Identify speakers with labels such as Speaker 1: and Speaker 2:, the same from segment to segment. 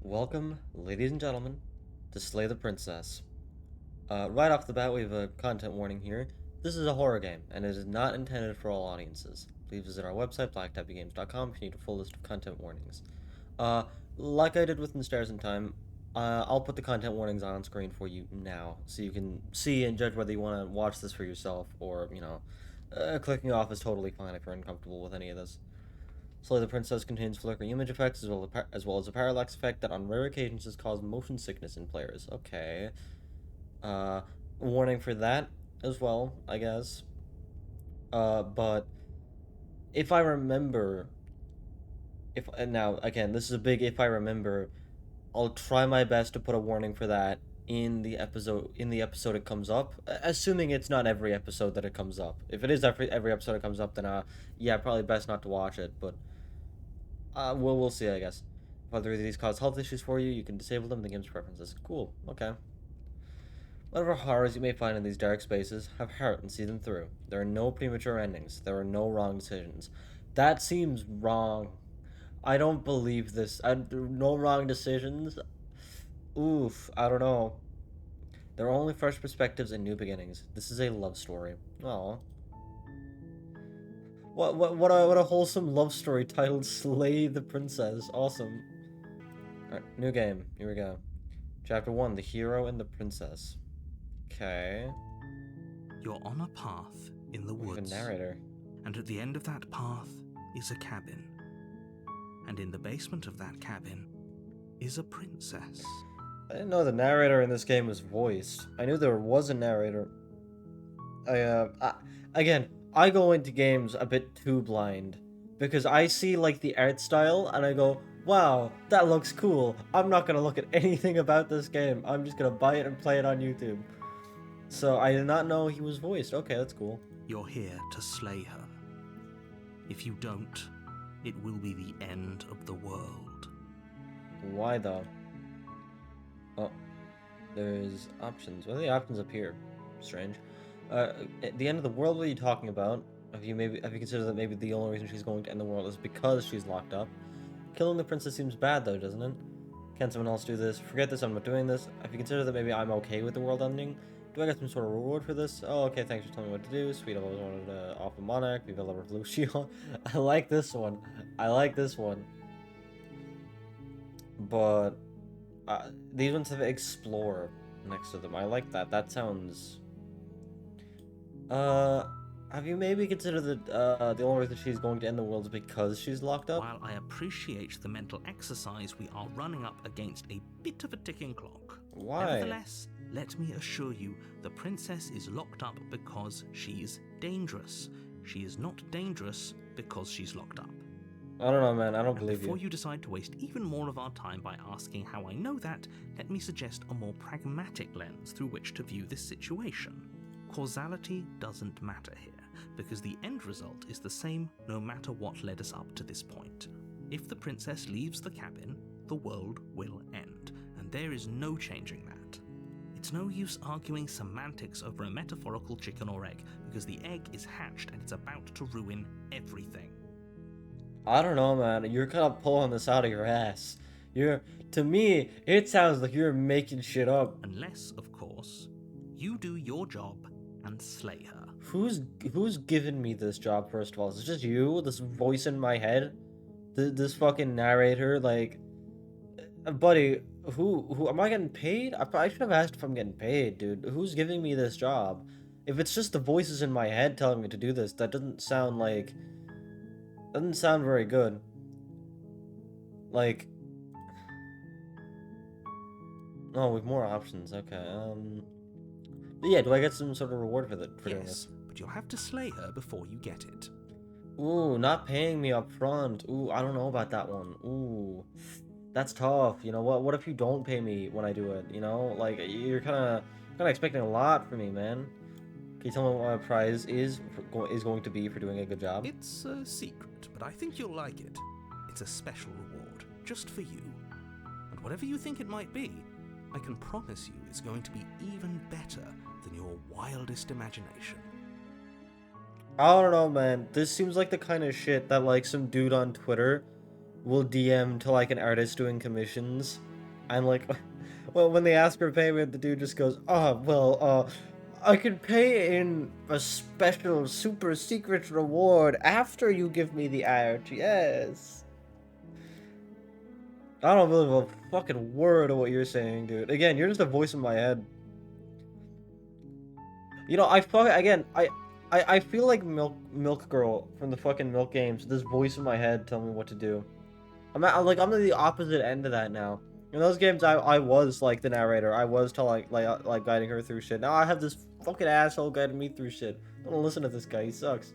Speaker 1: Welcome, ladies and gentlemen, to Slay the Princess. Right off the bat, we have a content warning here. This is a horror game, and it is not intended for all audiences. Please visit our website, blacktappygames.com, if you need a full list of content warnings. Uh, like I did with In Stars in Time, I'll put the content warnings on screen for you now, so you can see and judge whether you want to watch this for yourself, or, clicking off is totally fine if you're uncomfortable with any of this. Slay the Princess contains flickering image effects as well as a parallax effect that on rare occasions has caused motion sickness in players. Okay. Uh, Warning for that as well, I guess. But if I remember, if and now again, this is a big if I remember, I'll try my best to put a warning for that in the episode it comes up, assuming it's not every episode that it comes up. If it is every episode it comes up, then yeah, probably best not to watch it, but we'll see, I guess. If either of these cause health issues for you, you can disable them in the game's preferences. Cool, okay. Whatever horrors you may find in these dark spaces, have heart and see them through. There are no premature endings. There are no wrong decisions. That seems wrong. I don't believe this. No wrong decisions? Oof, I don't know. There are only fresh perspectives and new beginnings. This is a love story. Oh. What a wholesome love story titled Slay the Princess. Awesome. Alright, new game. Here we go. Chapter 1, The Hero and the Princess. Okay.
Speaker 2: You're on a path in the
Speaker 1: We have a
Speaker 2: woods,
Speaker 1: narrator.
Speaker 2: and at the end of that path is a cabin. And in the basement of that cabin is a princess.
Speaker 1: I didn't know the narrator in this game was voiced. I knew there was a narrator. Again, I go into games a bit too blind. Because I see, like, the art style, and I go, wow, that looks cool. I'm not gonna look at anything about this game. I'm just gonna buy it and play it on YouTube. So I did not know he was voiced. Okay, that's cool.
Speaker 2: You're here to slay her. If you don't, it will be the end of the world.
Speaker 1: Why though? Oh, there's options. What are the options up here? Strange. At the end of the world, what are you talking about? Have you considered that maybe the only reason she's going to end the world is because she's locked up? Killing the princess seems bad though, doesn't it? Can someone else do this? Forget this, I'm not doing this. Have you considered that maybe I'm okay with the world ending? Do I get some sort of reward for this? Oh, okay, thanks for telling me what to do. Sweet, I've always wanted to off a monarch. Viva la revolution. I like this one. I like this one. But these ones have explore next to them. I like that. That sounds. Have you maybe considered that the only reason she's going to end the world is because she's locked up?
Speaker 2: While I appreciate the mental exercise, we are running up against a bit of a ticking clock.
Speaker 1: Why?
Speaker 2: Nevertheless, let me assure you, the princess is locked up because she's dangerous. She is not dangerous because she's locked up.
Speaker 1: I don't know, man. I don't
Speaker 2: And
Speaker 1: believe
Speaker 2: before
Speaker 1: you.
Speaker 2: you decide to waste even more of our time by asking how I know that, let me suggest a more pragmatic lens through which to view this situation. Causality doesn't matter here, because the end result is the same no matter what led us up to this point. If the princess leaves the cabin, the world will end, and there is no changing that. It's no use arguing semantics over a metaphorical chicken or egg, because the egg is hatched and it's about to ruin everything.
Speaker 1: I don't know, man. You're kind of pulling this out of your ass. To me, it sounds like you're making shit up.
Speaker 2: Unless, of course, you do your job and slay her.
Speaker 1: Who's giving me this job, first of all? Is it just you? This voice in my head? This fucking narrator? Like, buddy, who am I getting paid? I should have asked if I'm getting paid, dude. Who's giving me this job? If it's just the voices in my head telling me to do this, that doesn't sound very good. Like, oh, we have more options. Okay. But yeah, do I get some sort of reward for doing this?
Speaker 2: Yes, but you'll have to slay her before you get it.
Speaker 1: Ooh, not paying me up front. Ooh, I don't know about that one. Ooh, that's tough. You know what? What if you don't pay me when I do it? You know, like you're kind of expecting a lot from me, man. Can you tell me what my prize is going to be for doing a good job?
Speaker 2: It's a secret, but I think you'll like it. It's a special reward, just for you. And whatever you think it might be, I can promise you it's going to be even better than your wildest imagination.
Speaker 1: I don't know, man. This seems like the kind of shit that like some dude on Twitter will DM to like an artist doing commissions, And like, well, when they ask for payment, the dude just goes, "Oh, well, I could pay in a special super secret reward after you give me the art, yes." I don't believe a fucking word of what you're saying, dude. Again, you're just a voice in my head. You know, I feel like Milk Girl from the fucking Milk games. This voice in my head telling me what to do. I'm at the opposite end of that now. In those games, I was like the narrator. I was telling like guiding her through shit. Now I have this fucking asshole guiding me through shit. Don't listen to this guy. He sucks.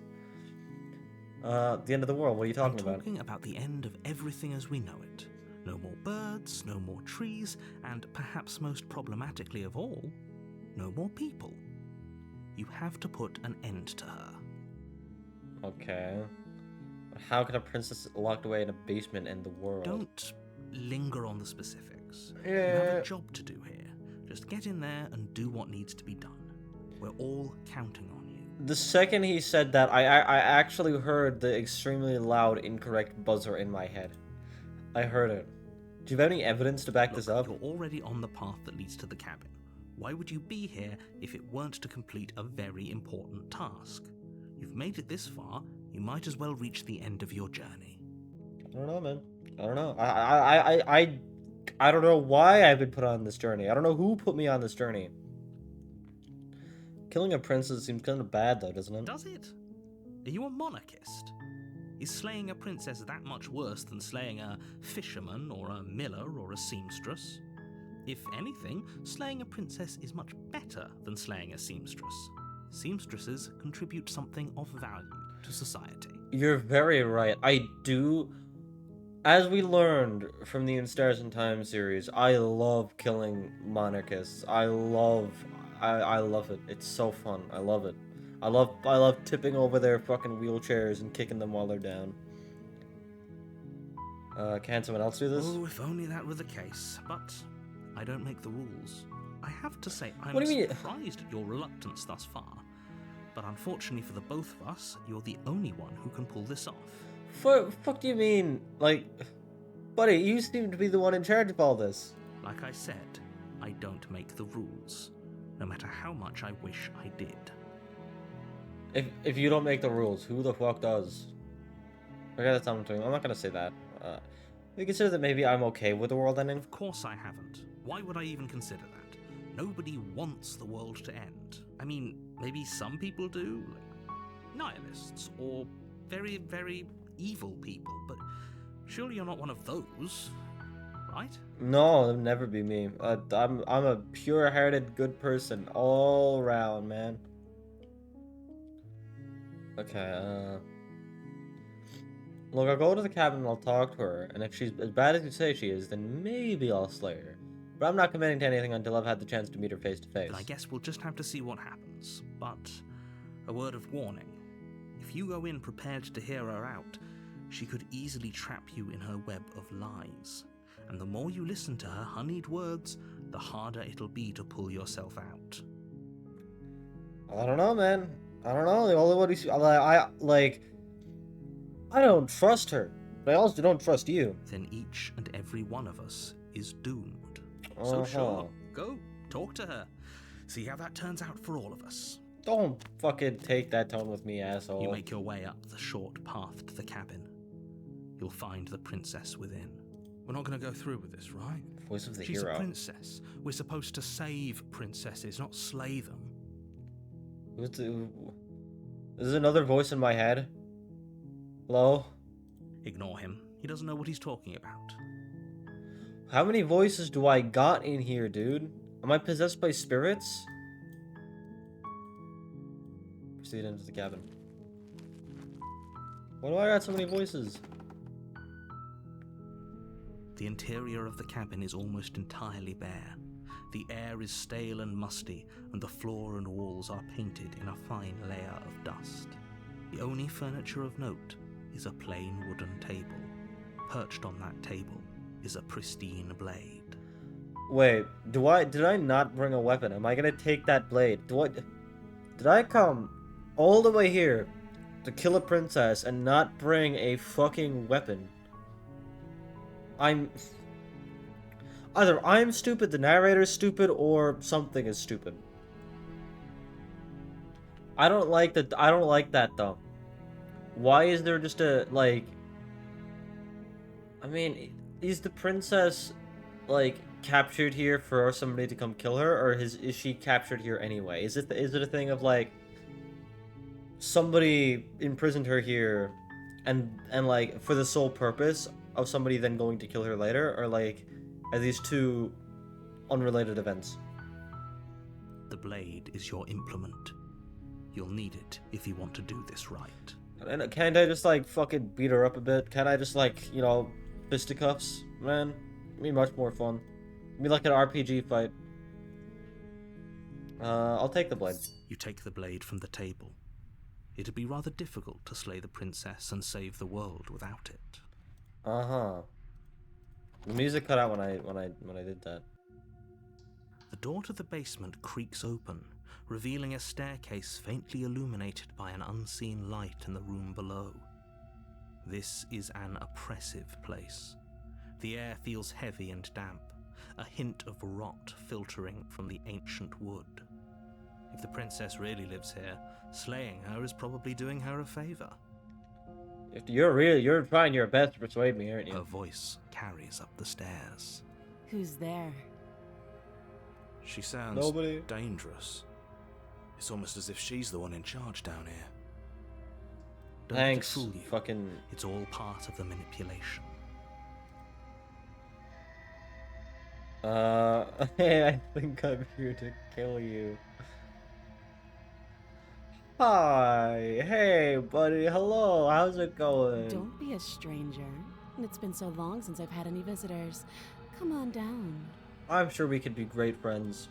Speaker 1: The end of the world. What are you
Speaker 2: I'm
Speaker 1: talking about?
Speaker 2: talking about the end of everything as we know it. No more birds, no more trees, and perhaps most problematically of all, no more people. You have to put an end to her.
Speaker 1: Okay. How can a princess locked away in a basement end the world?
Speaker 2: Don't linger on the specifics.
Speaker 1: Yeah.
Speaker 2: You have a job to do here. Just get in there and do what needs to be done. We're all counting on you.
Speaker 1: The second he said that, I actually heard the extremely loud, incorrect buzzer in my head. I heard it. Do you have any evidence to back this up?
Speaker 2: You're already on the path that leads to the cabin. Why would you be here if it weren't to complete a very important task? You've made it this far, you might as well reach the end of your journey.
Speaker 1: I don't know, man. I don't know. I don't know why I've been put on this journey. I don't know who put me on this journey. Killing a princess seems kind of bad, though, doesn't it?
Speaker 2: Does it? Are you a monarchist? Is slaying a princess that much worse than slaying a fisherman or a miller or a seamstress? If anything, slaying a princess is much better than slaying a seamstress. Seamstresses contribute something of value to society.
Speaker 1: You're very right. I do. As we learned from the In Stars and Time series, I love killing monarchists. I love it. It's so fun. I love it. I love tipping over their fucking wheelchairs and kicking them while they're down. Can someone else do this?
Speaker 2: Oh, if only that were the case. But I don't make the rules. I have to say, I'm
Speaker 1: What do you mean?
Speaker 2: surprised at your reluctance thus far. But unfortunately for the both of us, you're the only one who can pull this off.
Speaker 1: Fuck do you mean? Like, buddy, you seem to be the one in charge of all this.
Speaker 2: Like I said, I don't make the rules, no matter how much I wish I did.
Speaker 1: If you don't make the rules, who the fuck does? Okay, that's something. I'm not gonna say that. You consider that maybe I'm okay with the world ending?
Speaker 2: Of course I haven't. Why would I even consider that? Nobody wants the world to end. I mean, maybe some people do, like nihilists, or very, very evil people, but surely you're not one of those, right?
Speaker 1: No, it'll never be me. I'm a pure-hearted, good person all around, man. Okay, look, I'll go to the cabin and I'll talk to her, and if she's as bad as you say she is, then maybe I'll slay her. But I'm not committing to anything until I've had the chance to meet her face to face.
Speaker 2: Then I guess we'll just have to see what happens. But a word of warning. If you go in prepared to hear her out, she could easily trap you in her web of lies. And the more you listen to her honeyed words, the harder it'll be to pull yourself out.
Speaker 1: I don't know, man. I don't know. The only one who I don't trust her, but I also don't trust you.
Speaker 2: Then each and every one of us is doomed. So sure, go, talk to her. See how that turns out for all of us.
Speaker 1: Don't fucking take that tone with me, asshole.
Speaker 2: You make your way up the short path to the cabin. You'll find the princess within. We're not going to go through with this, right?
Speaker 1: Voice of the
Speaker 2: She's
Speaker 1: hero.
Speaker 2: a princess. We're supposed to save princesses, not slay them.
Speaker 1: Is there another voice in my head? Hello?
Speaker 2: Ignore him. He doesn't know what he's talking about.
Speaker 1: How many voices do I got in here, dude? Am I possessed by spirits? Proceed into the cabin. Why do I got so many voices?
Speaker 2: The interior of the cabin is almost entirely bare. The air is stale and musty, and the floor and walls are painted in a fine layer of dust. The only furniture of note is a plain wooden table. Perched on that table is a pristine blade.
Speaker 1: Wait, did I not bring a weapon? Am I gonna take that blade? Did I come all the way here to kill a princess and not bring a fucking weapon? Either I'm stupid, the narrator's stupid, or something is stupid. I don't like that. I don't like that though. Why is there just a like? I mean, is the princess like captured here for somebody to come kill her, or is she captured here anyway? Is it a thing of like somebody imprisoned her here, and like for the sole purpose of somebody then going to kill her later, or like are these two unrelated events?
Speaker 2: The blade is your implement. You'll need it if you want to do this right.
Speaker 1: And can't I just like fucking beat her up a bit? Can't I just like, you know, fisticuffs, man? It'd be much more fun. It'd be like an RPG fight. I'll take the blade.
Speaker 2: You take the blade from the table. It'd be rather difficult to slay the princess and save the world without it.
Speaker 1: Uh-huh. The music cut out when I did that.
Speaker 2: The door to the basement creaks open, revealing a staircase faintly illuminated by an unseen light in the room below. This is an oppressive place. The air feels heavy and damp, a hint of rot filtering from the ancient wood. If the princess really lives here, slaying her is probably doing her a favor.
Speaker 1: If you're trying your best to persuade me, aren't you?
Speaker 2: Her voice carries up the stairs.
Speaker 3: Who's there?
Speaker 2: She sounds
Speaker 1: Nobody.
Speaker 2: dangerous. It's almost as if she's the one in charge down here. Don't let it
Speaker 1: Thanks,
Speaker 2: fool you.
Speaker 1: fucking...
Speaker 2: It's all part of the manipulation.
Speaker 1: Hey, I think I'm here to kill you. Hi, hey, buddy, hello, how's it going?
Speaker 3: Don't be a stranger. It's been so long since I've had any visitors. Come on down.
Speaker 1: I'm sure we could be great friends.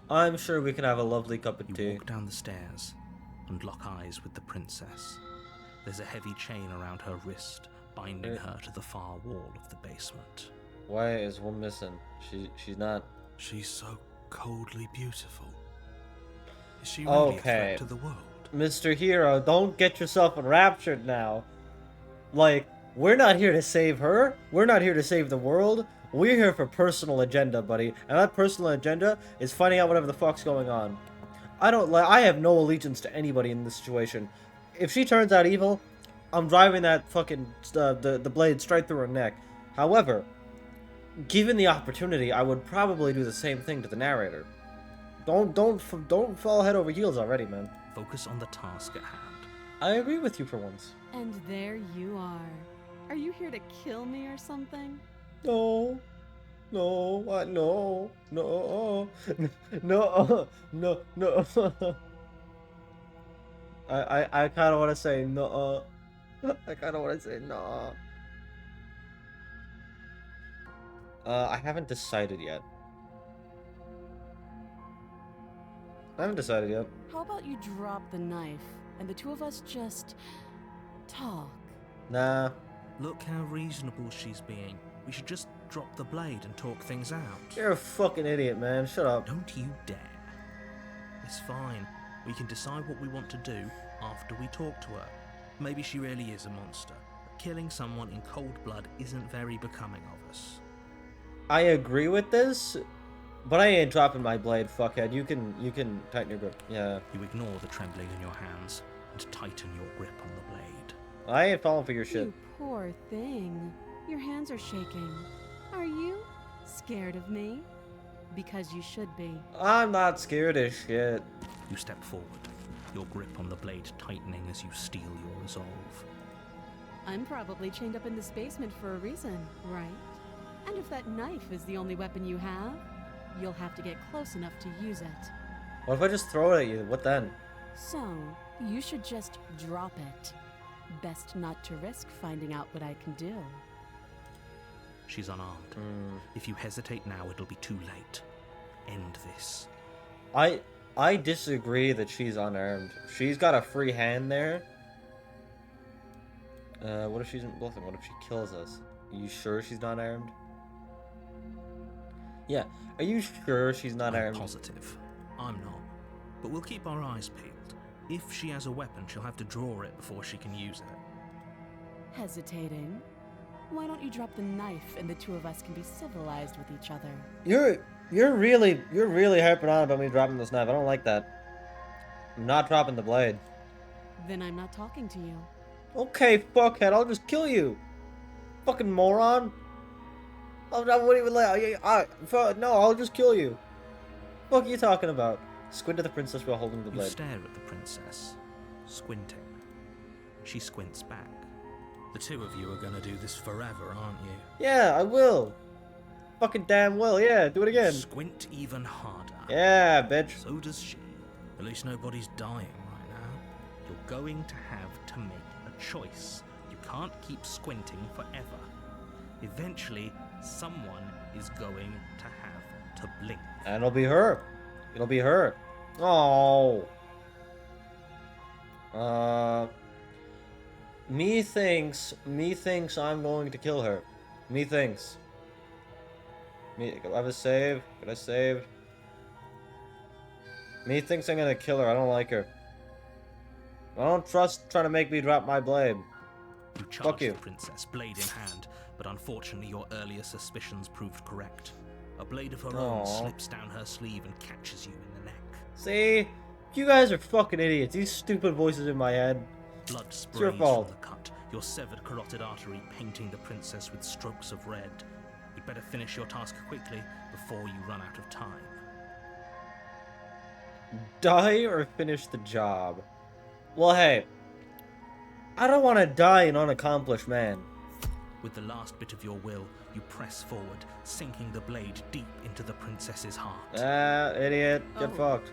Speaker 1: I'm sure we can have a lovely cup of
Speaker 2: You
Speaker 1: tea.
Speaker 2: walk down the stairs and lock eyes with the princess. There's a heavy chain around her wrist, binding her to the far wall of the basement.
Speaker 1: Why is one missing? She's not...
Speaker 2: She's so coldly beautiful. Is she really a threat to the world?
Speaker 1: Mr. Hero, don't get yourself enraptured now. Like, we're not here to save her. We're not here to save the world. We're here for personal agenda, buddy. And that personal agenda is finding out whatever the fuck's going on. I have no allegiance to anybody in this situation. If she turns out evil, I'm driving that fucking, the blade straight through her neck. However, given the opportunity, I would probably do the same thing to the narrator. Don't fall head over heels already, man.
Speaker 2: Focus on the task at hand.
Speaker 1: I agree with you for once.
Speaker 3: And there you are. Are you here to kill me or something?
Speaker 1: No, no, no, no. I kind of want to say no. I kind of want to say no. I haven't decided yet.
Speaker 3: How about you drop the knife and the two of us just talk?
Speaker 1: Nah.
Speaker 2: Look how reasonable she's being. We should just drop the blade and talk things out.
Speaker 1: You're a fucking idiot, man. Shut up.
Speaker 2: Don't you dare. It's fine. We can decide what we want to do after we talk to her. Maybe she really is a monster. But killing someone in cold blood isn't very becoming of us.
Speaker 1: I agree with this, but I ain't dropping my blade, fuckhead. You can tighten your grip. Yeah.
Speaker 2: You ignore the trembling in your hands and tighten your grip on the blade.
Speaker 1: I ain't falling for your shit.
Speaker 3: You poor thing. Your hands are shaking. Are you scared of me? Because you should be.
Speaker 1: I'm not scared as shit.
Speaker 2: You step forward, your grip on the blade tightening as you steel your resolve.
Speaker 3: I'm probably chained up in this basement for a reason, right? And if that knife is the only weapon you have, you'll have to get close enough to use it.
Speaker 1: What if I just throw it at you? What then?
Speaker 3: So, you should just drop it. Best not to risk finding out what I can do.
Speaker 2: She's unarmed. If you hesitate now, it'll be too late. End this.
Speaker 1: I disagree that she's unarmed. She's got a free hand there. What if she's bluffing? What if she kills us? Are you sure she's not armed? Yeah. Are you sure she's not
Speaker 2: I'm
Speaker 1: armed?
Speaker 2: positive. I'm not. But we'll keep our eyes peeled. If she has a weapon, she'll have to draw it before she can use it.
Speaker 3: Hesitating? Why don't you drop the knife and the two of us can be civilized with each other?
Speaker 1: You're really harping on about me dropping this knife. I don't like that. I'm not dropping the blade.
Speaker 3: Then I'm not talking to you.
Speaker 1: Okay, fuckhead, I'll just kill you. Fucking moron. I wouldn't even no, I'll just kill you. Fuck are you talking about? Squint at the princess while holding the
Speaker 2: You
Speaker 1: blade.
Speaker 2: stare at the princess, squinting. She squints back. The two of you are gonna do this forever, aren't you?
Speaker 1: Yeah, I will. Fucking damn well, yeah, do it again.
Speaker 2: Squint even harder.
Speaker 1: Yeah, bitch.
Speaker 2: So does she. At least nobody's dying right now. You're going to have to make a choice. You can't keep squinting forever. Eventually, someone is going to have to blink.
Speaker 1: And it'll be her. It'll be her. Oh. Me thinks I'm going to kill her. Me thinks. Me, I have a save. Could I save? Me thinks I'm gonna kill her. I don't like her. I don't trust trying to make me drop my blade.
Speaker 2: You
Speaker 1: Fuck
Speaker 2: charge
Speaker 1: you.
Speaker 2: the princess, blade in hand, but unfortunately your earlier suspicions proved correct. A blade of her own
Speaker 1: Aw.
Speaker 2: slips down her sleeve and catches you in the neck.
Speaker 1: See? You guys are fucking idiots. These stupid voices in my head.
Speaker 2: Blood
Speaker 1: your
Speaker 2: sprays from
Speaker 1: fault.
Speaker 2: the cut, your severed carotid artery painting the princess with strokes of red. You'd better finish your task quickly before you run out of time.
Speaker 1: Die or finish the job? Well, hey. I don't want to die an unaccomplished man.
Speaker 2: With the last bit of your will, you press forward, sinking the blade deep into the princess's heart.
Speaker 1: Idiot. Get
Speaker 3: Oh.
Speaker 1: fucked.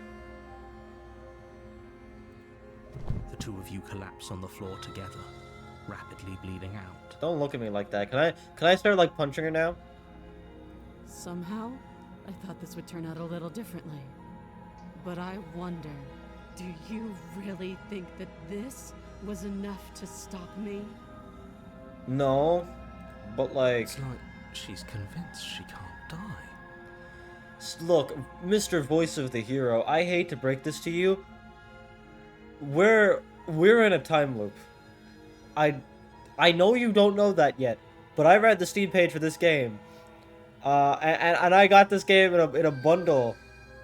Speaker 2: The two of you collapse on the floor together, rapidly bleeding out.
Speaker 1: Don't look at me like that. Can I start, like, punching her now?
Speaker 3: Somehow, I thought this would turn out a little differently. But I wonder, do you really think that this was enough to stop me?
Speaker 1: No. But, like...
Speaker 2: It's like she's convinced she can't die.
Speaker 1: Look, Mr. Voice of the Hero, I hate to break this to you. We're in a time loop. I know you don't know that yet, but I read the Steam page for this game. And I got this game in a bundle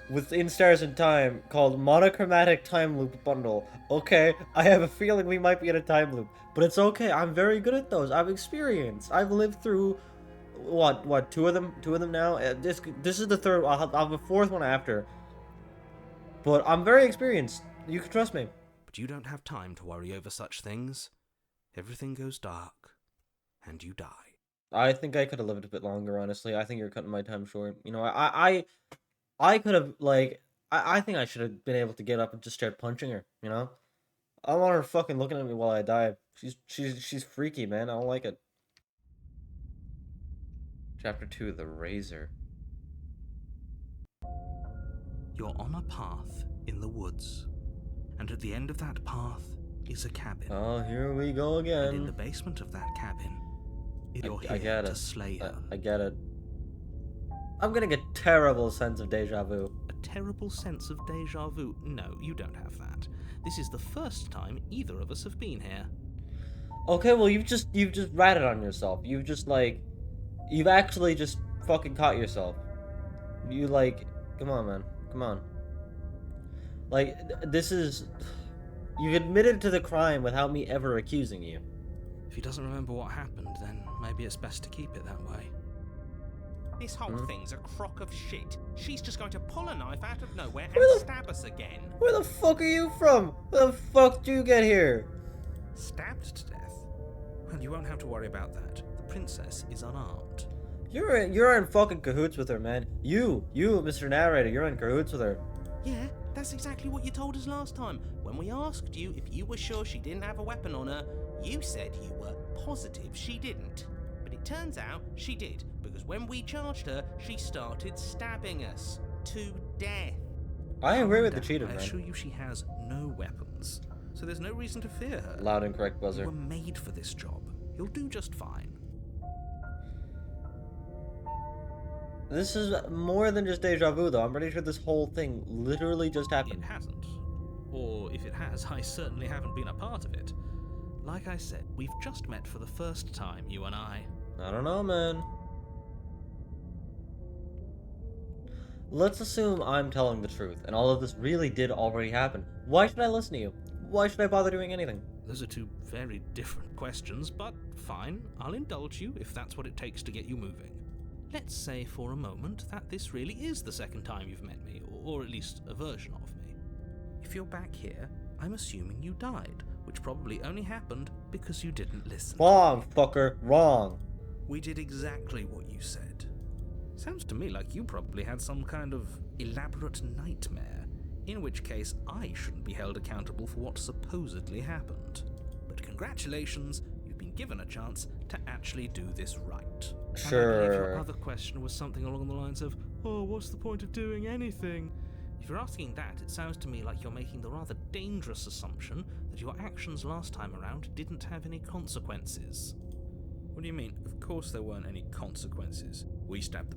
Speaker 1: with Stars in Time called Monochromatic Time Loop Bundle. Okay, I have a feeling we might be in a time loop, but it's okay. I'm very good at those. I've experienced. I've lived through what two of them now. This is the third. I'll have a fourth one after. But I'm very experienced. You can trust me.
Speaker 2: But you don't have time to worry over such things. Everything goes dark, and you die.
Speaker 1: I think I could have lived a bit longer, honestly. I think you're cutting my time short. You know, I could have, like, I think I should have been able to get up and just start punching her, you know? I don't want her fucking looking at me while I die. She's freaky, man. I don't like it. Chapter 2, The Razor.
Speaker 2: You're on a path in the woods, and at the end of that path is a cabin.
Speaker 1: Oh, here we go
Speaker 2: And in
Speaker 1: again.
Speaker 2: the basement of that cabin, you're
Speaker 1: I
Speaker 2: here
Speaker 1: get
Speaker 2: to
Speaker 1: it.
Speaker 2: slay her.
Speaker 1: I get it. I'm getting a terrible sense of deja vu.
Speaker 2: A terrible sense of deja vu. No, you don't have that. This is the first time either of us have been here.
Speaker 1: Okay, well, you've just ratted on yourself. You've actually just fucking caught yourself. You, like, come on, man. Come on. Like, this is... You've admitted to the crime without me ever accusing you.
Speaker 2: If he doesn't remember what happened, then maybe it's best to keep it that way.
Speaker 4: This whole thing's a crock of shit. She's just going to pull a knife out of nowhere
Speaker 1: Where
Speaker 4: and
Speaker 1: the-
Speaker 4: stab us again.
Speaker 1: Where the fuck are you from? Where the fuck did you get here?
Speaker 2: Stabbed to death? Well, you won't have to worry about that. The princess is unarmed.
Speaker 1: You're in fucking cahoots with her, man. You, Mr. Narrator, you're in cahoots with her.
Speaker 4: Yeah, that's exactly what you told us last time. When we asked you if you were sure she didn't have a weapon on her, you said you were positive she didn't. But it turns out she did, because when we charged her, she started stabbing us to death.
Speaker 1: I agree with the
Speaker 2: Calm
Speaker 1: cheater,
Speaker 2: down. I
Speaker 1: man.
Speaker 2: assure you she has no weapons, so there's no reason to fear her.
Speaker 1: Loud and correct
Speaker 2: You
Speaker 1: buzzer.
Speaker 2: were made for this job. You'll do just fine.
Speaker 1: This is more than just deja vu, though. I'm pretty sure this whole thing literally just
Speaker 2: It
Speaker 1: happened.
Speaker 2: hasn't. Or if it has, I certainly haven't been a part of it. Like I said, we've just met for the first time, you and I.
Speaker 1: I don't know, man. Let's assume I'm telling the truth, and all of this really did already happen. Why should I listen to you? Why should I bother doing anything?
Speaker 2: Those are two very different questions, but fine, I'll indulge you if that's what it takes to get you moving. Let's say for a moment that this really is the second time you've met me, or at least a version of me. If you're back here, I'm assuming you died, which probably only happened because you didn't listen.
Speaker 1: Wrong, fucker, wrong.
Speaker 2: We did exactly what you said. Sounds to me like you probably had some kind of elaborate nightmare, in which case I shouldn't be held accountable for what supposedly happened. But congratulations, you've been given a chance to actually do this right.
Speaker 1: Sure.
Speaker 2: And I believe your other question was something along the lines of, oh, what's the point of doing anything? If you're asking that, it sounds to me like you're making the rather dangerous assumption that your actions last time around didn't have any consequences. What do you mean? Of course there weren't any consequences. We stabbed the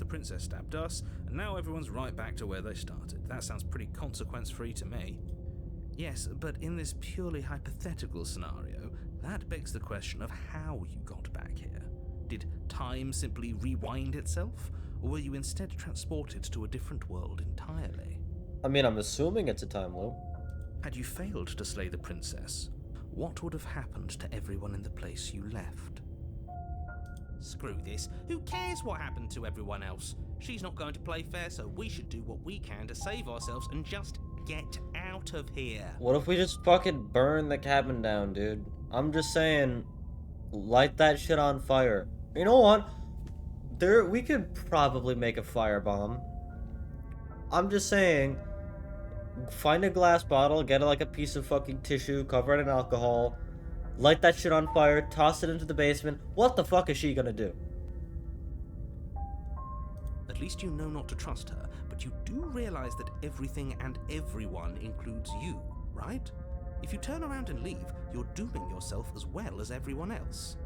Speaker 2: princess stabbed us, and now everyone's right back to where they started. That sounds pretty consequence-free to me. Yes, but in this purely hypothetical scenario, that begs the question of how you got back here. Did time simply rewind itself, or were you instead transported to a different world entirely?
Speaker 1: I mean, I'm assuming it's a time loop.
Speaker 2: Had you failed to slay the princess, what would have happened to everyone in the place you left?
Speaker 4: Screw this. Who cares what happened to everyone else? She's not going to play fair, so we should do what we can to save ourselves and just get out of here.
Speaker 1: What if we just fucking burn the cabin down, dude? I'm just saying, light that shit on fire. You know what? We could probably make a firebomb. I'm just saying, find a glass bottle, get like a piece of fucking tissue, cover it in alcohol, light that shit on fire, toss it into the basement. What the fuck is she gonna do?
Speaker 2: At least you know not to trust her, but you do realize that everything and everyone includes you, right? If you turn around and leave, you're dooming yourself as well as everyone else.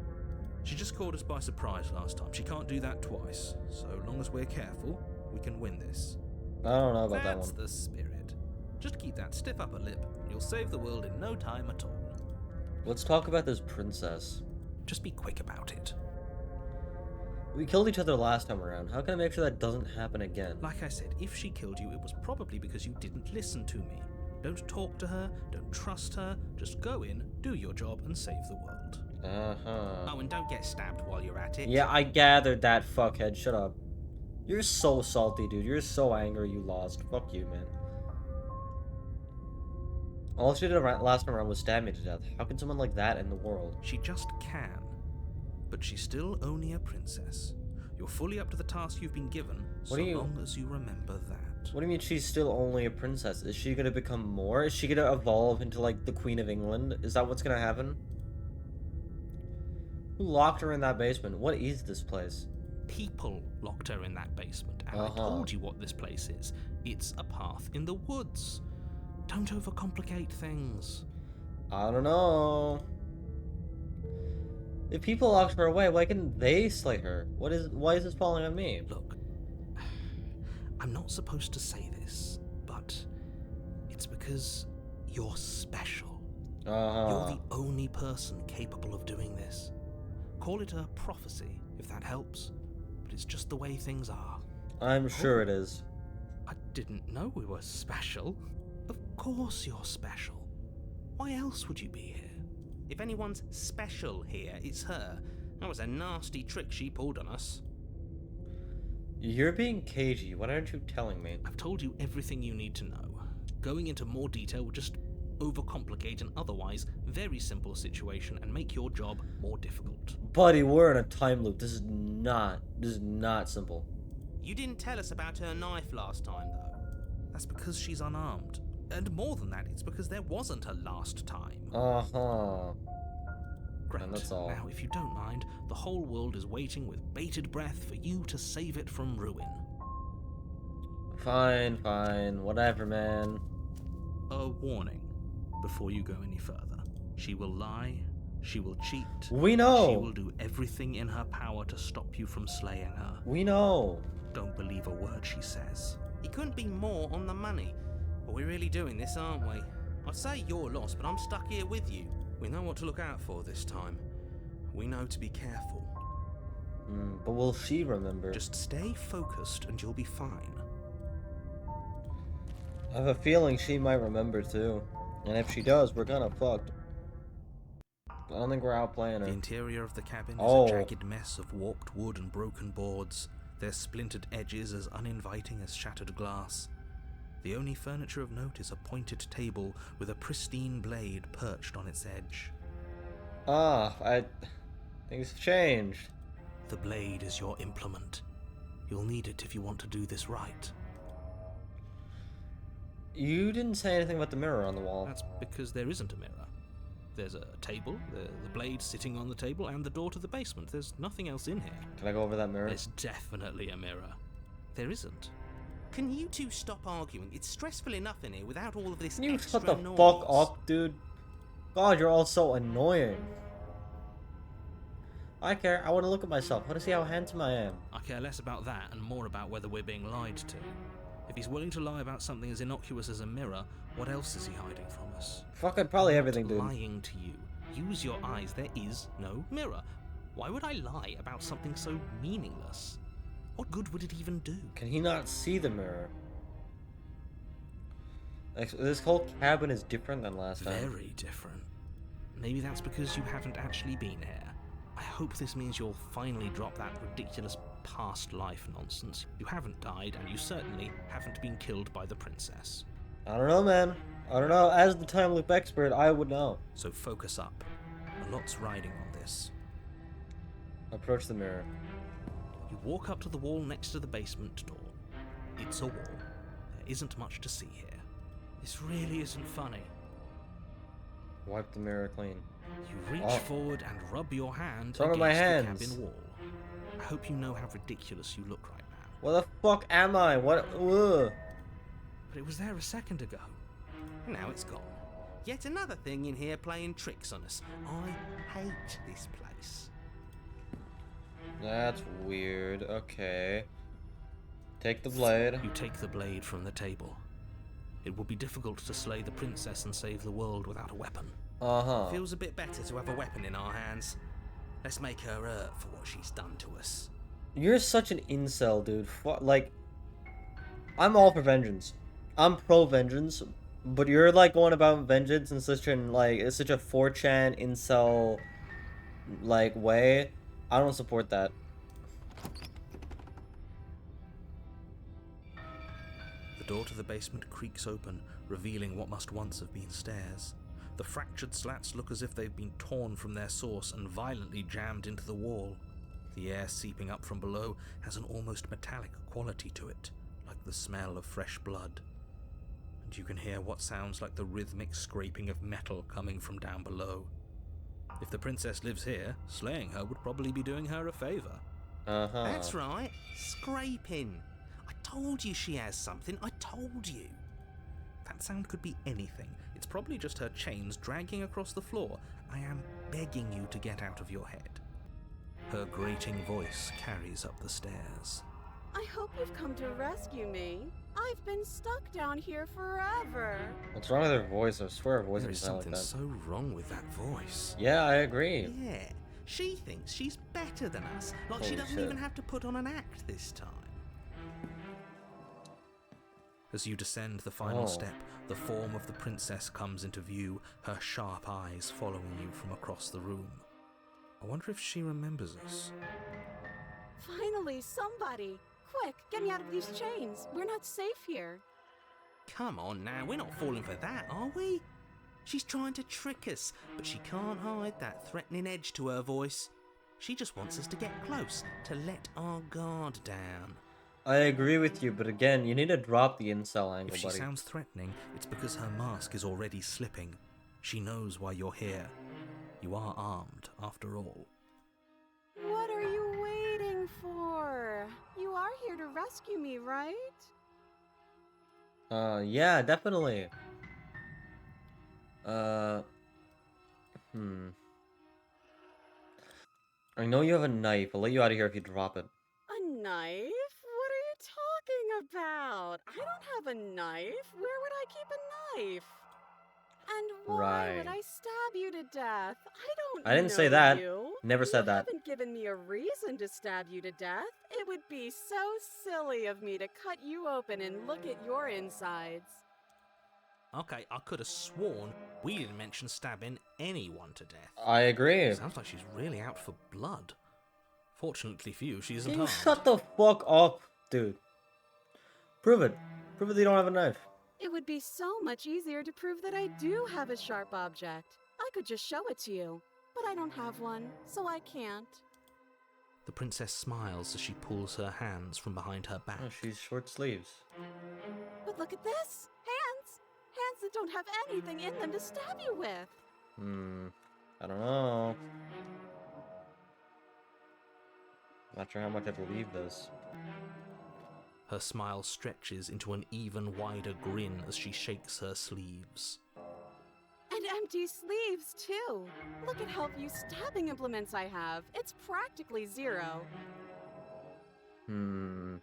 Speaker 2: She just caught us by surprise last time. She can't do that twice. So long as we're careful, we can win this.
Speaker 1: I don't know about that
Speaker 2: That's
Speaker 1: one.
Speaker 2: the spirit. Just keep that stiff upper lip, and you'll save the world in no time at all.
Speaker 1: Let's talk about this princess.
Speaker 2: Just be quick about it.
Speaker 1: We killed each other last time around. How can I make sure that doesn't happen again?
Speaker 2: Like I said, if she killed you, it was probably because you didn't listen to me. Don't talk to her, don't trust her, just go in, do your job, and save the world.
Speaker 1: Uh-huh.
Speaker 4: Oh, and don't get stabbed while you're at it.
Speaker 1: Yeah, I gathered that, fuckhead. Shut up. You're so salty, dude. You're so angry you lost. Fuck you, man. All she did last time around was stab me to death. How can someone like that in the world?
Speaker 2: She just can. But she's still only a princess. You're fully up to the task you've been given, so long as you remember that.
Speaker 1: What do you mean she's still only a princess? Is she gonna become more? Is she gonna evolve into, like, the Queen of England? Is that what's gonna happen? Who locked her in that basement? What is this place?
Speaker 2: People locked her in that basement, and I told you what this place is. It's a path in the woods. Don't overcomplicate things.
Speaker 1: I don't know. If people locked her away, why couldn't they slay her? Why is this falling on me?
Speaker 2: Look, I'm not supposed to say this, but it's because you're special. You're the only person capable of doing this. Call it a prophecy, if that helps, but it's just the way things are.
Speaker 1: I'm sure it is.
Speaker 2: I didn't know we were special. Of course you're special. Why else would you be here?
Speaker 4: If anyone's special here, it's her. That was a nasty trick she pulled on us.
Speaker 1: You're being cagey. Why aren't you telling me?
Speaker 2: I've told you everything you need to know. Going into more detail would just overcomplicate an otherwise very simple situation and make your job more difficult.
Speaker 1: Buddy, we're in a time loop. This is not simple.
Speaker 4: You didn't tell us about her knife last time, though.
Speaker 2: That's because she's unarmed. And more than that, it's because there wasn't a last time. Great.
Speaker 1: And that's all.
Speaker 2: Now, if you don't mind, the whole world is waiting with bated breath for you to save it from ruin.
Speaker 1: Fine, whatever, man.
Speaker 2: A warning before you go any further. She will lie, she will cheat.
Speaker 1: We know.
Speaker 2: She will do everything in her power to stop you from slaying her.
Speaker 1: We know.
Speaker 2: Don't believe a word she says.
Speaker 4: He couldn't be more on the money. But we're really doing this, aren't we? I'd say you're lost, but I'm stuck here with you. We know what to look out for this time. We know to be careful.
Speaker 1: But will she remember?
Speaker 2: Just stay focused and you'll be fine.
Speaker 1: I have a feeling she might remember too. And if she does, we're gonna fucked. I don't think we're outplaying her.
Speaker 2: The interior of the cabin is
Speaker 1: Oh.
Speaker 2: a jagged mess of warped wood and broken boards, their splintered edges as uninviting as shattered glass. The only furniture of note is a pointed table with a pristine blade perched on its edge.
Speaker 1: Things have changed.
Speaker 2: The blade is your implement. You'll need it if you want to do this right.
Speaker 1: You didn't say anything about the mirror on the wall.
Speaker 2: That's because there isn't a mirror. There's a table, the blade sitting on the table, and the door to the basement. There's nothing else in here.
Speaker 1: Can I go over that mirror?
Speaker 2: There's definitely a mirror. There isn't.
Speaker 4: Can you two stop arguing? It's stressful enough in here without all of this
Speaker 1: Can you
Speaker 4: extra
Speaker 1: shut the
Speaker 4: noise.
Speaker 1: fuck up, dude? God, you're all so annoying. I care. I want to look at myself. I want to see how handsome I am.
Speaker 2: I care less about that and more about whether we're being lied to. If he's willing to lie about something as innocuous as a mirror, what else is he hiding from us?
Speaker 1: Fucking probably everything,
Speaker 2: I'm not
Speaker 1: dude.
Speaker 2: lying to you. Use your eyes. There is no mirror. Why would I lie about something so meaningless? What good would it even do?
Speaker 1: Can he not see the mirror? Like, this whole cabin is different than last time.
Speaker 2: Very different. Maybe that's because you haven't actually been here. I hope this means you'll finally drop that ridiculous past life nonsense. You haven't died, and you certainly haven't been killed by the princess.
Speaker 1: I don't know, man. I don't know. As the time loop expert, I would know.
Speaker 2: So focus up. A lot's riding on this.
Speaker 1: Approach the mirror.
Speaker 2: You walk up to the wall next to the basement door. It's a wall. There isn't much to see here. This really isn't funny.
Speaker 1: Wipe the mirror clean.
Speaker 2: You reach
Speaker 1: Oh.
Speaker 2: forward and rub your hand
Speaker 1: What's wrong with
Speaker 2: against
Speaker 1: my
Speaker 2: the
Speaker 1: hands?
Speaker 2: cabin wall. I hope you know how ridiculous you look right now.
Speaker 1: What the fuck am I? What? Ugh.
Speaker 2: But it was there a second ago.
Speaker 4: Now it's gone. Yet another thing in here playing tricks on us. I hate this place.
Speaker 1: That's weird. Okay. Take the blade.
Speaker 2: You take the blade from the table. It will be difficult to slay the princess and save the world without a weapon.
Speaker 1: Uh-huh.
Speaker 4: Feels a bit better to have a weapon in our hands. Let's make her hurt for what she's done to us.
Speaker 1: You're such an incel, dude. Like, I'm all for vengeance. I'm pro vengeance, but you're like going about vengeance in such an it's such a 4chan incel like way. I don't support that.
Speaker 2: The door to the basement creaks open, revealing what must once have been stairs. The fractured slats look as if they've been torn from their source and violently jammed into the wall. The air seeping up from below has an almost metallic quality to it, like the smell of fresh blood. And you can hear what sounds like the rhythmic scraping of metal coming from down below. If the princess lives here, slaying her would probably be doing her a favor.
Speaker 1: Uh-huh.
Speaker 4: That's right. Scraping. I told you she has something. I told you.
Speaker 2: That sound could be anything. It's probably just her chains dragging across the floor. I am begging you to get out of your head. Her grating voice carries up the stairs.
Speaker 3: I hope you've come to rescue me. I've been stuck down here forever.
Speaker 1: What's wrong with her voice? I swear her voice
Speaker 2: There
Speaker 1: doesn't
Speaker 2: is
Speaker 1: sound like
Speaker 2: something
Speaker 1: that.
Speaker 2: so wrong with that voice.
Speaker 1: Yeah, I agree.
Speaker 4: Yeah. She thinks she's better than us. Like she
Speaker 1: Holy
Speaker 4: doesn't
Speaker 1: shit.
Speaker 4: even have to put on an act this time.
Speaker 2: As you descend the final
Speaker 1: Oh.
Speaker 2: step, the form of the princess comes into view, her sharp eyes following you from across the room. I wonder if she remembers us.
Speaker 3: Finally, somebody! Quick, get me out of these chains. We're not safe here.
Speaker 4: Come on now, we're not falling for that, are we? She's trying to trick us, but she can't hide that threatening edge to her voice. She just wants us to get close, to let our guard down.
Speaker 1: I agree with you, but again, you need to drop the incel angle,
Speaker 2: If she
Speaker 1: buddy.
Speaker 2: sounds threatening, it's because her mask is already slipping. She knows why you're here. You are armed, after all.
Speaker 3: What are you waiting for? You are here to rescue me, right?
Speaker 1: Yeah, definitely. I know you have a knife. I'll let you out of here if you drop it.
Speaker 3: A knife? What are you talking about? I don't have a knife. Where would I keep a knife? And why would
Speaker 1: Right.
Speaker 3: I stab you to death?
Speaker 1: I didn't say that. Never said that.
Speaker 3: You haven't given me a reason to stab you to death. It would be so silly of me to cut you open and look at your insides.
Speaker 2: Okay, I could have sworn we didn't mention stabbing anyone to death.
Speaker 1: I agree.
Speaker 2: Sounds like she's really out for blood. Fortunately for you, she isn't
Speaker 1: Can you
Speaker 2: armed.
Speaker 1: shut the fuck up, dude? Prove it. Prove it that you don't have a knife.
Speaker 3: It would be so much easier to prove that I do have a sharp object. I could just show it to you, but I don't have one, so I can't.
Speaker 2: The princess smiles as she pulls her hands from behind her back.
Speaker 1: Oh, she's short sleeves.
Speaker 3: But look at this! Hands! Hands that don't have anything in them to stab you with!
Speaker 1: I don't know. Not sure how much I believe this.
Speaker 2: Her smile stretches into an even wider grin as she shakes her sleeves.
Speaker 3: And empty sleeves, too! Look at how few stabbing implements I have. It's practically zero.
Speaker 1: Do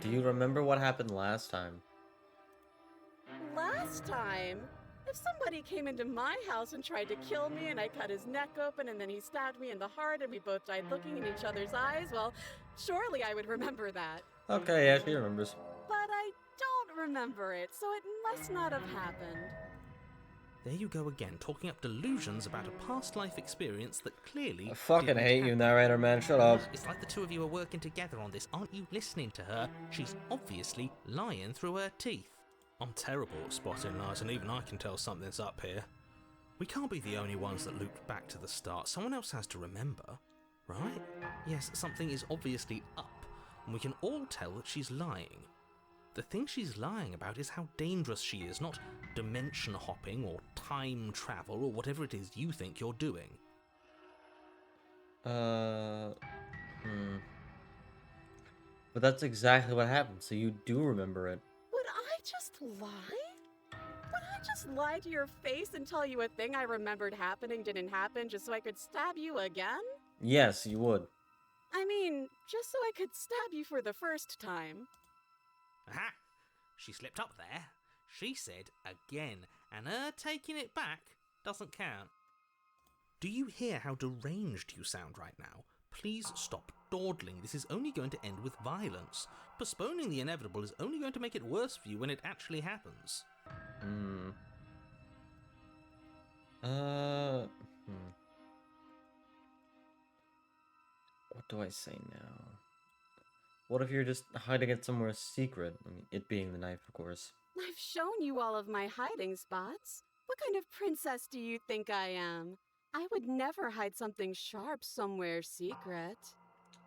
Speaker 1: you remember what happened last time?
Speaker 3: Last time? If somebody came into my house and tried to kill me and I cut his neck open and then he stabbed me in the heart and we both died looking in each other's eyes, well, surely I would remember that.
Speaker 1: Okay, yeah, she remembers.
Speaker 3: But I don't remember it, so it must not have happened.
Speaker 2: There you go again, talking up delusions about a past life experience that clearly
Speaker 1: I fucking
Speaker 2: didn't
Speaker 1: hate you,
Speaker 2: happen.
Speaker 1: narrator man. Shut up.
Speaker 2: It's like the two of you are working together on this. Aren't you listening to her? She's obviously lying through her teeth. I'm terrible at spotting lies, and even I can tell something's up here. We can't be the only ones that looped back to the start. Someone else has to remember, right? Yes, something is obviously up, and we can all tell that she's lying. The thing she's lying about is how dangerous she is, not dimension hopping or time travel or whatever it is you think you're doing.
Speaker 1: But that's exactly what happened, so you do remember it.
Speaker 3: Would I just lie? Would I just lie to your face and tell you a thing I remembered happening didn't happen just so I could stab you again?
Speaker 1: Yes, you would.
Speaker 3: I mean, just so I could stab you for the first time.
Speaker 2: Aha! She slipped up there. She said again, and her taking it back doesn't count. Do you hear how deranged you sound right now? Please stop dawdling. This is only going to end with violence. Postponing the inevitable is only going to make it worse for you when it actually happens.
Speaker 1: What do I say now? What if you're just hiding it somewhere secret? I mean, it being the knife, of course.
Speaker 3: I've shown you all of my hiding spots. What kind of princess do you think I am? I would never hide something sharp somewhere secret.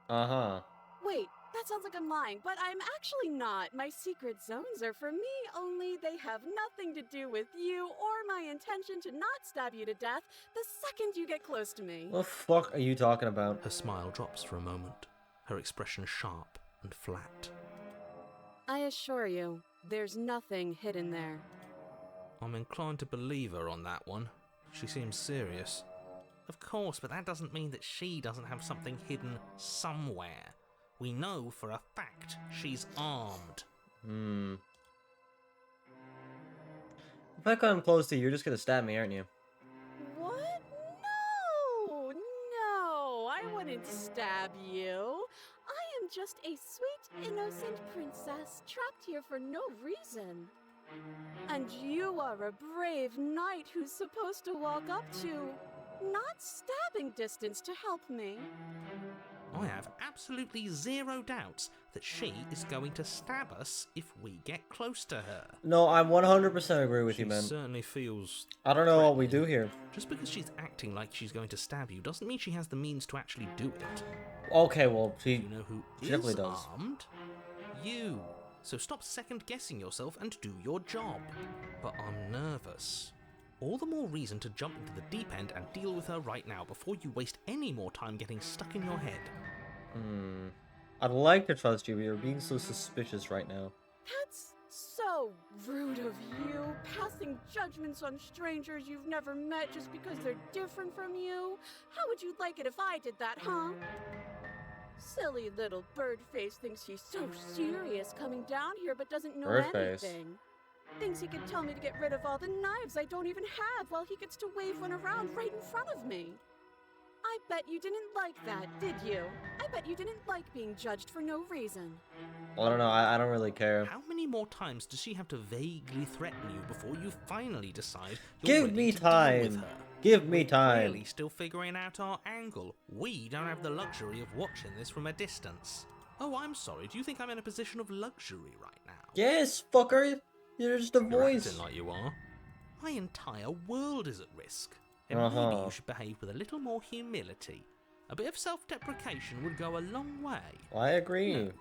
Speaker 1: Uh-huh.
Speaker 3: Wait, that sounds like I'm lying, but I'm actually not. My secret zones are for me, only they have nothing to do with you or my intention to not stab you to death the second you get close to me.
Speaker 1: What the fuck are you talking about?
Speaker 2: Her smile drops for a moment, her expression sharp and flat.
Speaker 3: I assure you, there's nothing hidden there.
Speaker 2: I'm inclined to believe her on that one. She seems serious. Of course, but that doesn't mean that she doesn't have something hidden somewhere. We know for a fact she's armed.
Speaker 1: If I come close to you, you're just gonna stab me, aren't you?
Speaker 3: What? No, I wouldn't stab you. I am just a sweet, innocent princess trapped here for no reason. And you are a brave knight who's supposed to walk up to, not stabbing distance to help me.
Speaker 2: I have absolutely zero doubts that she is going to stab us if we get close to her.
Speaker 1: No, I 100% agree with
Speaker 2: She
Speaker 1: you, man.
Speaker 2: certainly feels...
Speaker 1: I don't know what we do here.
Speaker 2: Just because she's acting like she's going to stab you doesn't mean she has the means to actually do it.
Speaker 1: Okay, well,
Speaker 2: You know who
Speaker 1: she definitely
Speaker 2: is
Speaker 1: does.
Speaker 2: armed? You. So stop second-guessing yourself and do your job. But I'm nervous. All the more reason to jump into the deep end and deal with her right now before you waste any more time getting stuck in your head.
Speaker 1: I'd like to trust you, but you're being so suspicious right now.
Speaker 3: That's so rude of you, passing judgments on strangers you've never met just because they're different from you. How would you like it if I did that, huh? Silly little Birdface thinks he's so serious coming down here but doesn't know
Speaker 1: Birdface.
Speaker 3: anything. Thinks he can tell me to get rid of all the knives I don't even have while he gets to wave one around right in front of me. I bet you didn't like that, did you? I bet you didn't like being judged for no reason.
Speaker 1: I don't know. I don't really care.
Speaker 2: How many more times does she have to vaguely threaten you before you finally decide you're
Speaker 1: Give
Speaker 2: ready
Speaker 1: me
Speaker 2: to deal with
Speaker 1: time.
Speaker 2: her?
Speaker 1: Give me
Speaker 2: We're
Speaker 1: time.
Speaker 2: clearly still figuring out our angle. We don't have the luxury of watching this from a distance. Oh, I'm sorry. Do you think I'm in a position of luxury right now?
Speaker 1: Yes, fucker. You're just a
Speaker 2: You're
Speaker 1: voice.
Speaker 2: acting like you are. My entire world is at risk. And
Speaker 1: Uh-huh.
Speaker 2: maybe you should behave with a little more humility. A bit of self-deprecation would go a long way.
Speaker 1: I agree.
Speaker 2: No.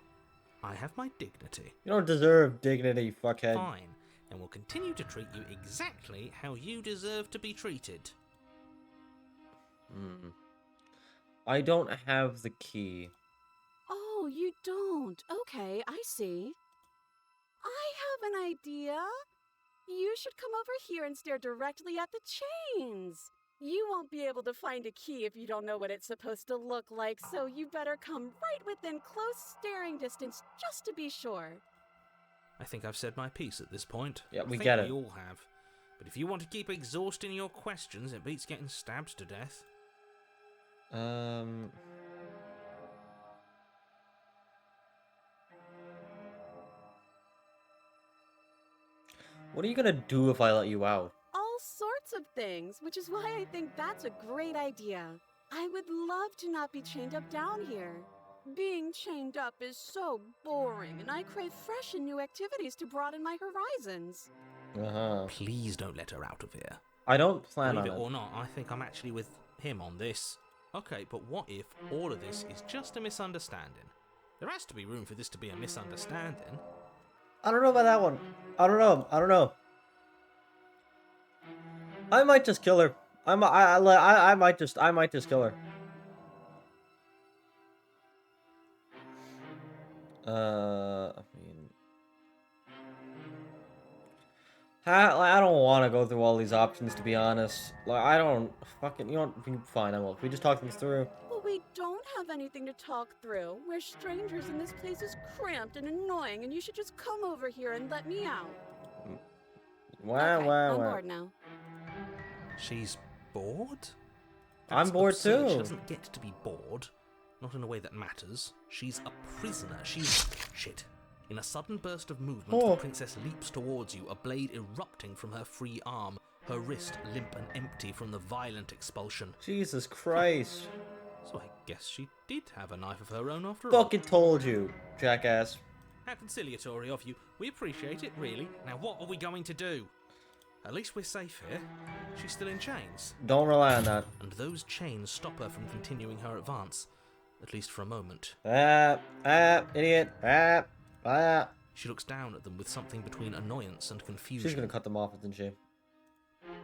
Speaker 2: I have my dignity.
Speaker 1: You don't deserve dignity, fuckhead.
Speaker 2: Fine, and will continue to treat you exactly how you deserve to be treated.
Speaker 1: I don't have the key.
Speaker 3: Oh, you don't? Okay, I see. I have an idea. You should come over here and stare directly at the chains. You won't be able to find a key if you don't know what it's supposed to look like, so you better come right within close staring distance just to be sure.
Speaker 2: I think I've said my piece at this point.
Speaker 1: Yeah, we
Speaker 2: I think
Speaker 1: get it.
Speaker 2: We all have. But if you want to keep exhausting your questions, it beats getting stabbed to death.
Speaker 1: What are you gonna do if I let you out?
Speaker 3: All sorts of things, which is why I think that's a great idea. I would love to not be chained up down here. Being chained up is so boring, and I crave fresh and new activities to broaden my horizons.
Speaker 2: Please don't let her out of here.
Speaker 1: I don't plan on
Speaker 2: Believe it
Speaker 1: it.
Speaker 2: or not, I think I'm actually with him on this. Okay, but what if all of this is just a misunderstanding? There has to be room for this to be a misunderstanding.
Speaker 1: I don't know about that one. I don't know. I might just kill her. I might just kill her. I mean, I don't want to go through all these options, to be honest. Like, I don't fucking. You know, fine. I will. If we just talk things through.
Speaker 3: But we don't have anything to talk through. We're strangers, and this place is cramped and annoying, and you should just come over here and let me out.
Speaker 1: Wow,
Speaker 3: Okay,
Speaker 1: wow,
Speaker 3: I'm
Speaker 1: wow.
Speaker 3: bored now.
Speaker 2: She's bored?
Speaker 1: I'm
Speaker 2: That's
Speaker 1: bored
Speaker 2: absurd. She
Speaker 1: too.
Speaker 2: doesn't get to be bored. Not in a way that matters. She's a prisoner. She's... shit. In a sudden burst of movement,
Speaker 1: Oh.
Speaker 2: the princess leaps towards you, a blade erupting from her free arm, her wrist limp and empty from the violent expulsion.
Speaker 1: Jesus Christ.
Speaker 2: So I guess she did have a knife of her own after all.
Speaker 1: Fucking told you, jackass.
Speaker 2: How conciliatory of you. We appreciate it, really. Now what are we going to do? At least we're safe here. She's still in chains.
Speaker 1: Don't rely on that.
Speaker 2: And those chains stop her from continuing her advance. At least for a moment.
Speaker 1: Idiot.
Speaker 2: She looks down at them with something between annoyance and confusion.
Speaker 1: She's gonna cut them off, isn't she?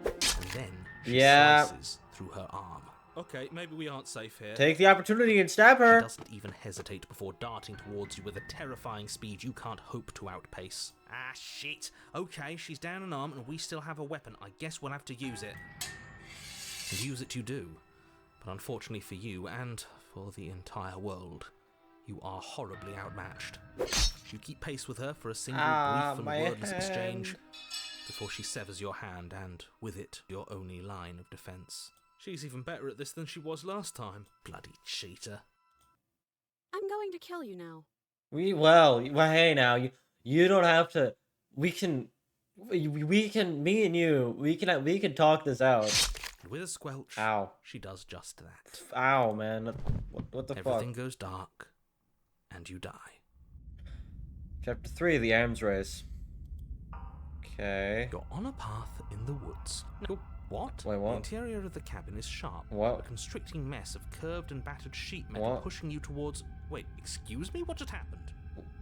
Speaker 2: And then she
Speaker 1: Yeah.
Speaker 2: slices through her arm. Okay, maybe we aren't safe here.
Speaker 1: Take the opportunity and stab
Speaker 2: She
Speaker 1: her.
Speaker 2: doesn't even hesitate before darting towards you with a terrifying speed you can't hope to outpace. Ah, shit. Okay, she's down an arm and we still have a weapon. I guess we'll have to use it. And use it you do. But unfortunately for you, and for the entire world, you are horribly outmatched. You keep pace with her for a single brief and
Speaker 1: my
Speaker 2: wordless exchange
Speaker 1: hand.
Speaker 2: before she severs your hand and, with it, your only line of defense. She's even better at this than she was last time. Bloody cheater.
Speaker 3: I'm going to kill you now.
Speaker 1: Well, hey now, you don't have to. We can, me and you, we can talk this out.
Speaker 2: And with a squelch,
Speaker 1: Ow.
Speaker 2: she does just that.
Speaker 1: Ow, man. What the
Speaker 2: Everything
Speaker 1: fuck?
Speaker 2: goes dark, and you die.
Speaker 1: Chapter 3, the arms race. Okay.
Speaker 2: You're on a path in the woods. No, what?
Speaker 1: Wait, what?
Speaker 2: The interior of the cabin is sharp.
Speaker 1: What?
Speaker 2: A constricting mess of curved and battered sheet metal
Speaker 1: What?
Speaker 2: pushing you towards... Wait, excuse me? What just happened?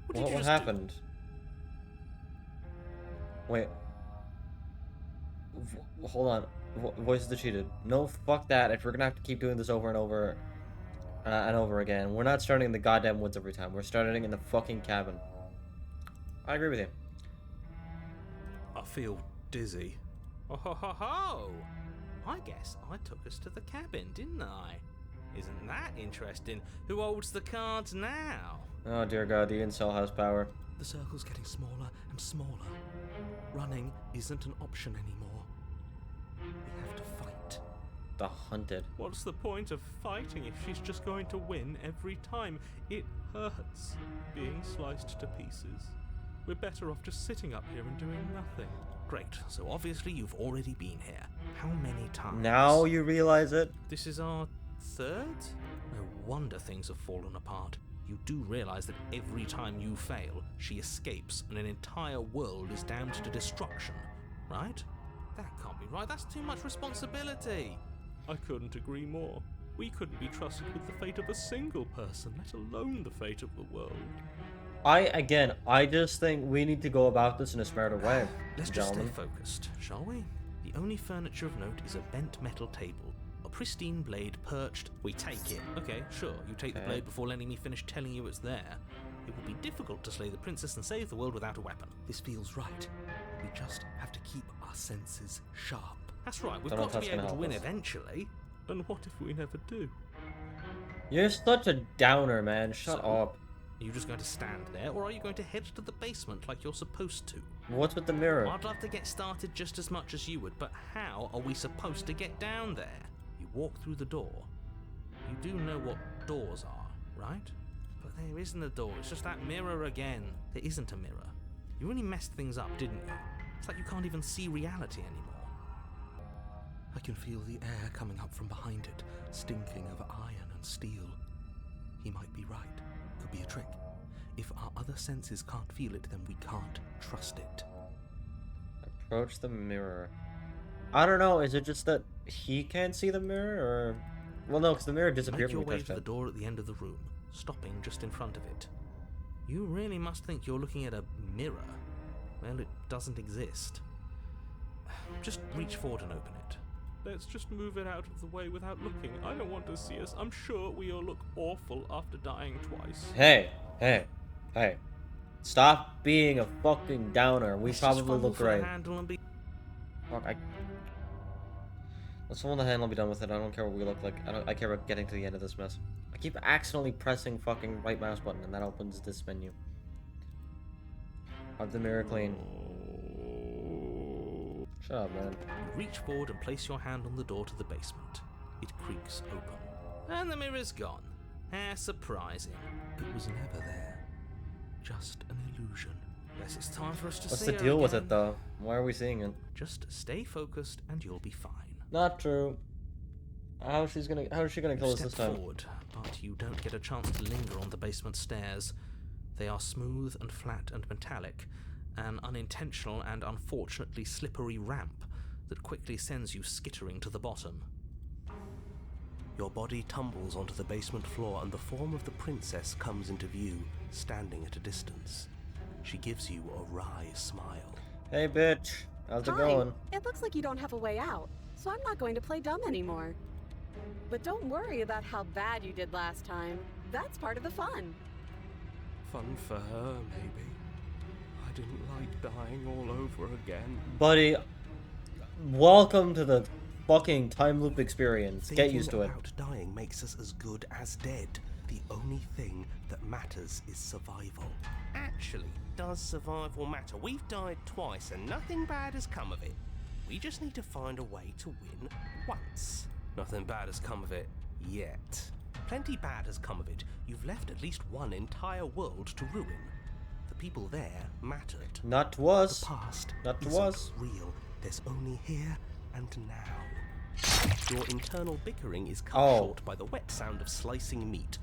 Speaker 2: What did you
Speaker 1: What
Speaker 2: just
Speaker 1: happened? Wait. Hold on. Voices that cheated. No, fuck that. If we're gonna have to keep doing this over and over and over again, we're not starting in the goddamn woods every time. We're starting in the fucking cabin. I agree with you.
Speaker 2: do? I feel dizzy. Oh ho ho ho! I guess I took us to the cabin, didn't I? Isn't that
Speaker 4: that interesting. Who holds the cards now?
Speaker 1: Oh dear God, the incel has power.
Speaker 2: The circle's getting smaller and smaller. Running isn't an option anymore. We have to fight.
Speaker 1: The hunted.
Speaker 2: What's the point of fighting if she's just going to win every time? It hurts being sliced to pieces. We're better off just sitting up here and doing nothing.
Speaker 4: Great, so obviously you've already been here. How many times?
Speaker 1: Now you realize it?
Speaker 4: This is our third? No wonder things have fallen apart. You do realize that every time you fail, she escapes and an entire world is damned to destruction, right? That can't be right, that's too much responsibility.
Speaker 2: I couldn't agree more. We couldn't be trusted with the fate of a single person, let alone the fate of the world.
Speaker 1: I just think we need to go about this in a smarter way,
Speaker 4: Let's just
Speaker 1: gentlemen.
Speaker 4: stay focused, shall we? The only furniture of note is a bent metal table. A pristine blade perched. We take it. Okay, sure, you take the
Speaker 1: Okay.
Speaker 4: blade before letting me finish telling you it's there. It would be difficult to slay the princess and save the world without a weapon.
Speaker 2: This feels right. We just have to keep our senses sharp.
Speaker 4: That's right, we've
Speaker 1: Don't know
Speaker 4: got to
Speaker 1: if
Speaker 4: be
Speaker 1: that's
Speaker 4: able to
Speaker 1: gonna
Speaker 4: win
Speaker 1: help us.
Speaker 4: eventually.
Speaker 2: And what if we never do?
Speaker 1: You're such a downer, man. Shut
Speaker 4: So-
Speaker 1: up.
Speaker 4: Are you just going to stand there, or are you going to head to the basement like you're supposed to?
Speaker 1: What's with the mirror?
Speaker 4: I'd love to get started just as much as you would, but how are we supposed to get down there? You walk through the door. You do know what doors are, right? But there isn't a door, it's just that mirror again. There isn't a mirror. You really messed things up, didn't you? It's like you can't even see reality anymore.
Speaker 2: I can feel the air coming up from behind it, stinking of iron and steel. He might be right. Could be a trick. If our other senses can't feel it, then we can't trust it.
Speaker 1: Approach the mirror. I don't know, is it just that he can't see the mirror, or... Well, no, because the mirror disappeared
Speaker 4: Make your
Speaker 1: when we
Speaker 4: way
Speaker 1: touched
Speaker 4: to the
Speaker 1: it.
Speaker 4: door at the end of the room, stopping just in front of it. You really must think you're looking at a mirror. Well, it doesn't exist. Just reach forward and open it.
Speaker 2: Let's just move it out of the way without looking. I don't want to see us. I'm sure we all look awful after dying twice.
Speaker 1: Hey. Stop being a fucking downer. We
Speaker 4: Let's just
Speaker 1: probably
Speaker 4: fumble
Speaker 1: look
Speaker 4: for the
Speaker 1: great.
Speaker 4: handle and be-
Speaker 1: Fuck, Let's hold the handle and be done with it. I don't care what we look like. I care about getting to the end of this mess. I keep accidentally pressing fucking right mouse button and that opens this menu. Wipe the mirror clean. Shut up, man.
Speaker 4: You reach forward and place your hand on the door to the basement. It creaks open. And the mirror's gone. How surprising.
Speaker 2: It was never there. Just an illusion.
Speaker 4: Guess it's time for us to
Speaker 1: What's
Speaker 4: see
Speaker 1: the
Speaker 4: her
Speaker 1: deal with
Speaker 4: again.
Speaker 1: it, though? Why are we seeing it?
Speaker 4: Just stay focused and you'll be fine.
Speaker 1: Not true. How is she gonna kill us
Speaker 4: Step
Speaker 1: this time?
Speaker 4: forward, but you don't get a chance to linger on the basement stairs. They are smooth and flat and metallic, an unintentional and unfortunately slippery ramp that quickly sends you skittering to the bottom.
Speaker 5: Your body tumbles onto the basement floor and the form of the princess comes into view, standing at a distance. She gives you a wry smile.
Speaker 1: Hey, bitch. How's it
Speaker 6: Hi.
Speaker 1: going?
Speaker 6: It looks like you don't have a way out, so I'm not going to play dumb anymore. But don't worry about how bad you did last time. That's part of the fun.
Speaker 5: Fun for her, maybe. I didn't like dying all over again.
Speaker 1: Buddy, welcome to the fucking time loop experience. Get
Speaker 5: Thinking
Speaker 1: used to it.
Speaker 5: about dying makes us as good as dead. The only thing that matters is survival.
Speaker 4: Actually, does survival matter? We've died twice and nothing bad has come of it. We just need to find a way to win once.
Speaker 5: Nothing bad has come of it yet.
Speaker 4: Plenty bad has come of it. You've left at least one entire world to ruin. The people there mattered.
Speaker 1: Not to us.
Speaker 5: The past
Speaker 1: Not to
Speaker 5: isn't
Speaker 1: us.
Speaker 5: real. There's only here and now.
Speaker 4: Your internal bickering is cut
Speaker 1: Oh.
Speaker 4: short by the wet sound of slicing meat.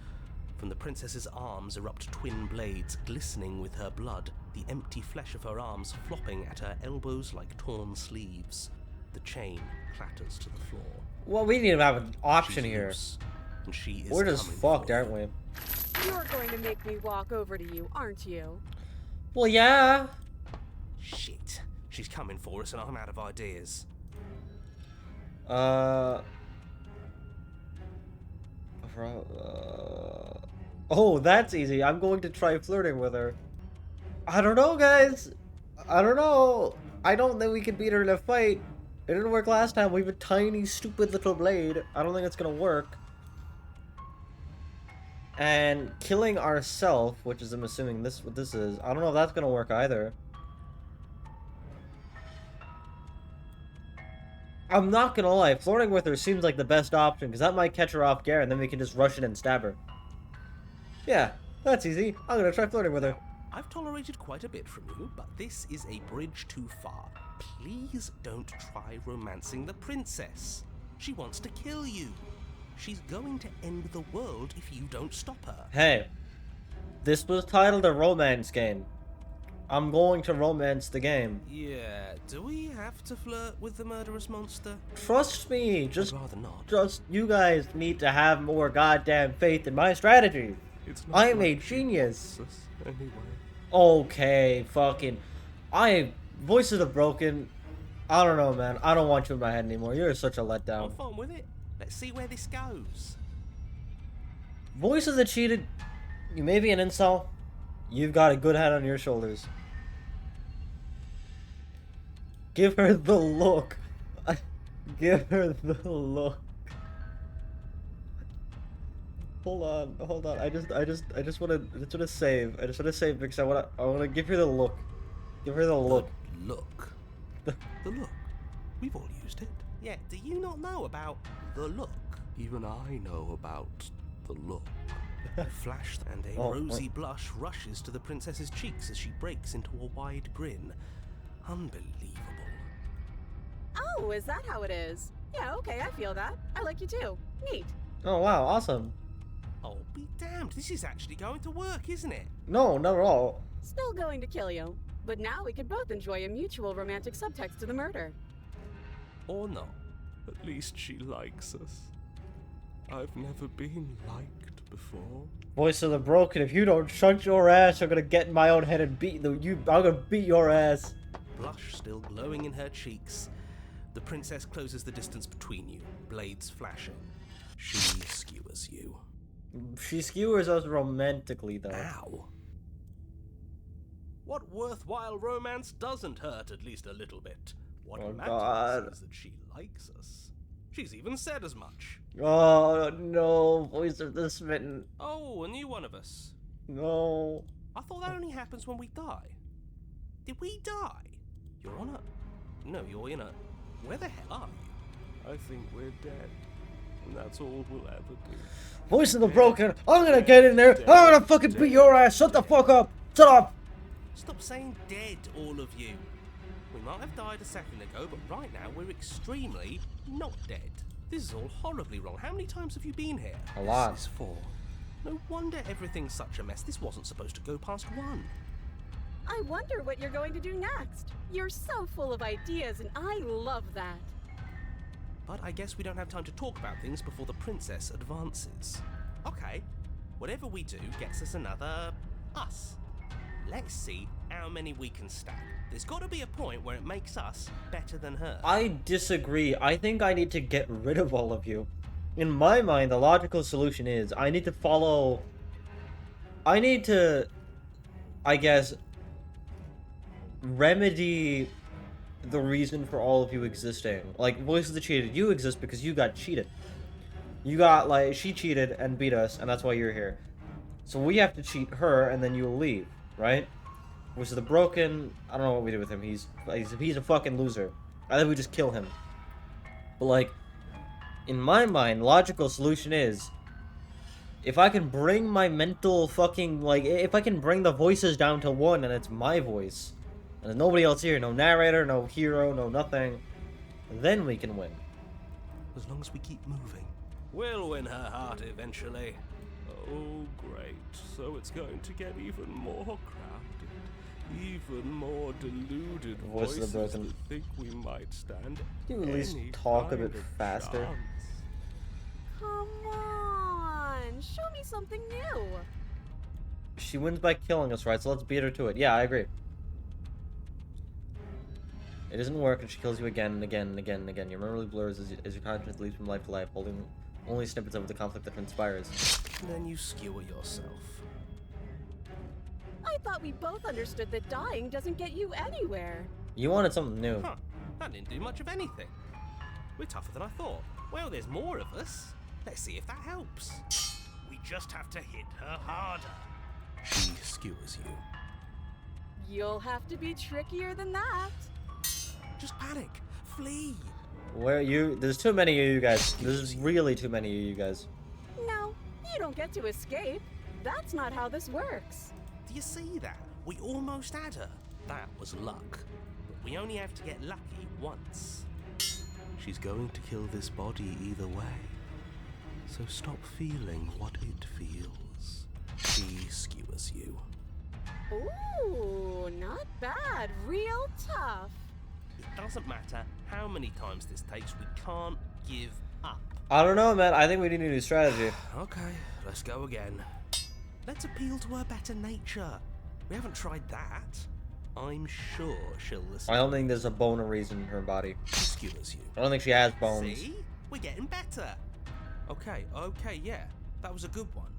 Speaker 4: From the princess's arms erupt twin blades, glistening with her blood, the empty flesh of her arms flopping at her elbows like torn sleeves. The chain clatters to the floor.
Speaker 1: Well, we need to have an option
Speaker 4: She's
Speaker 1: here.
Speaker 4: loose, and she is
Speaker 1: We're just
Speaker 4: coming
Speaker 1: fucked,
Speaker 4: for
Speaker 1: aren't
Speaker 4: you.
Speaker 1: we?
Speaker 6: You're going to make me walk over to you, aren't you?
Speaker 1: Well, yeah.
Speaker 4: Shit. She's coming for us and I'm out of ideas.
Speaker 1: Oh, that's easy. I'm going to try flirting with her. I don't know, guys. I don't know. I don't think we can beat her in a fight. It didn't work last time. We have a tiny, stupid little blade. I don't think it's gonna work. and killing ourselves, which is I'm assuming this what this is. I don't know if that's gonna work either. I'm not gonna lie, flirting with her seems like the best option because that might catch her off guard, and then we can just rush in and stab her. Yeah, that's easy. I'm gonna try flirting with her.
Speaker 5: I've tolerated quite a bit from you, but this is a bridge too far. Please don't try romancing the princess. She wants to kill you. She's going to end the world if you don't stop her.
Speaker 1: Hey, this was titled a romance game. I'm going to romance the game.
Speaker 5: Yeah, do we have to flirt with the murderous monster?
Speaker 1: Trust me,
Speaker 5: I'd rather not.
Speaker 1: just you guys need to have more goddamn faith in my strategy.
Speaker 5: It's
Speaker 1: I'm a
Speaker 5: like she
Speaker 1: genius.
Speaker 5: wants us anyway.
Speaker 1: Okay, fucking. Voice of the Broken. I don't know, man. I don't want you in my head anymore. You're such a letdown.
Speaker 5: Have fun with it. Let's see where this goes.
Speaker 1: Voice of the Cheated. You may be an incel. You've got a good head on your shoulders. Give her the look. Give her the look. Hold on. I just wanna save. I just wanna save because I wanna give her the look. Give her the look.
Speaker 5: Look. The look. We've all used it. Yeah, do you not know about the look? Even I know about the look. You flash and a rosy blush rushes to the princess's cheeks as she breaks into a wide grin. Unbelievable.
Speaker 6: Oh, is that how it is? Yeah, okay, I feel that. I like you too. Neat.
Speaker 1: Oh wow, awesome.
Speaker 5: Oh, be damned. This is actually going to work, isn't it?
Speaker 1: No, not at all.
Speaker 6: Still going to kill you. But now we could both enjoy a mutual romantic subtext to the murder.
Speaker 5: Or not. At least she likes us. I've never been liked before.
Speaker 1: Voice of the Broken, if you don't shut your ass, I'm gonna get in my own head and I'm gonna beat your ass.
Speaker 5: Blush still glowing in her cheeks. The princess closes the distance between you, blades flashing. She skewers you.
Speaker 1: She skewers us romantically, though.
Speaker 5: Ow. What worthwhile romance doesn't hurt at least a little bit? What matters is that she likes us. She's even said as much.
Speaker 1: Oh no, Voice of the Smitten.
Speaker 5: Oh, a new one of us.
Speaker 1: No.
Speaker 5: I thought that only happens when we die. Did we die? You're on a... No, you're in a... Where the hell are you? I think we're dead. And that's all we'll ever do.
Speaker 1: Voice of the Broken, I'm gonna get in there. I'm gonna fucking beat your ass. Shut the fuck up. Shut up.
Speaker 5: Stop saying dead, all of you. We might have died a second ago, but right now we're extremely not dead. This is all horribly wrong. How many times have you been here?
Speaker 1: A lot.
Speaker 5: This is 4. No wonder everything's such a mess. This wasn't supposed to go past 1.
Speaker 6: I wonder what you're going to do next. You're so full of ideas, and I love that.
Speaker 5: But I guess we don't have time to talk about things before the princess advances. Okay, whatever we do gets us another us. Let's see how many we can stack. There's got to be a point where it makes us better than her.
Speaker 1: I disagree. I think I need to get rid of all of you. In my mind, the logical solution is I need to, I guess, remedy the reason for all of you existing. Like, Voice of the Cheated, you exist because you got cheated. You got, like, she cheated and beat us, and that's why you're here. So we have to cheat her, and then you'll leave, right? Voice of the Broken, I don't know what we do with him. He's a fucking loser. I think we just kill him. But, like, in my mind, logical solution is, if I can bring my mental fucking, like, if I can bring the voices down to 1 and it's my voice, and there's nobody else here, no narrator, no hero, no nothing, then we can win.
Speaker 5: As long as we keep moving. We'll win her heart eventually. Oh, great. So it's going to get even more crowded. Even more deluded
Speaker 1: Voice of the
Speaker 5: voices
Speaker 1: Broken.
Speaker 5: that think we might stand
Speaker 1: Can you at least
Speaker 5: any
Speaker 1: talk a
Speaker 5: kind
Speaker 1: bit
Speaker 5: of
Speaker 1: faster?
Speaker 5: chance.
Speaker 6: Come on, show me something new.
Speaker 1: She wins by killing us, right? So let's beat her to it. Yeah, I agree. It doesn't work, and she kills you again and again and again and again. Your memory blurs as your conscience leaps from life to life, holding only snippets of the conflict that transpires.
Speaker 5: And then you skewer yourself.
Speaker 6: I thought we both understood that dying doesn't get you anywhere.
Speaker 1: You wanted something new.
Speaker 5: Huh, that didn't do much of anything. We're tougher than I thought. Well, there's more of us. Let's see if that helps. We just have to hit her harder. She skewers you.
Speaker 6: You'll have to be trickier than that.
Speaker 5: Just panic. Flee.
Speaker 1: Where you? There's too many of you guys. There's really too many of you guys.
Speaker 6: No, you don't get to escape. That's not how this works.
Speaker 5: Do you see that? We almost had her. That was luck. But we only have to get lucky once. She's going to kill this body either way. So stop feeling what it feels. She skewers you.
Speaker 6: Ooh, not bad. Real tough.
Speaker 5: It doesn't matter how many times this takes, we can't give up.
Speaker 1: I don't know, man. I think we need a new strategy.
Speaker 5: Okay, let's go again. Let's appeal to her better nature. We haven't tried that. I'm sure she'll listen.
Speaker 1: I don't think there's a bone or reason in her body.
Speaker 5: She skewers you.
Speaker 1: I don't think she has bones.
Speaker 5: See? We're getting better. Okay, yeah. That was a good one.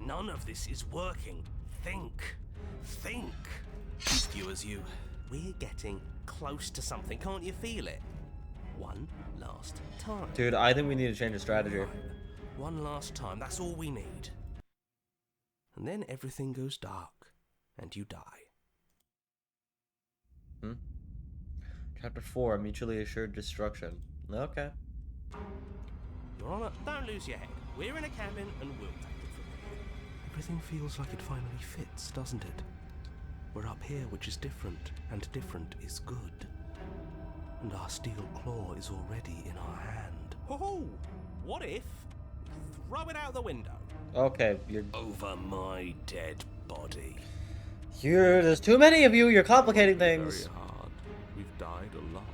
Speaker 5: None of this is working. Think. She skewers you. We're getting close to something. Can't you feel it? One last time.
Speaker 1: Dude, I think we need to change the strategy.
Speaker 5: Fine. One last time. That's all we need. And then everything goes dark, and you die.
Speaker 1: Chapter 4, Mutually Assured Destruction. Okay.
Speaker 5: Your Honor, don't lose your head. We're in a cabin, and we'll take it from here. Everything feels like it finally fits, doesn't it? We're up here, which is different, and different is good. And our steel claw is already in our hand. Oh, what if? Throw it out the window.
Speaker 1: Okay, you're...
Speaker 5: Over my dead body.
Speaker 1: There's too many of you, you're complicating things.
Speaker 5: Very hard. We've died a lot.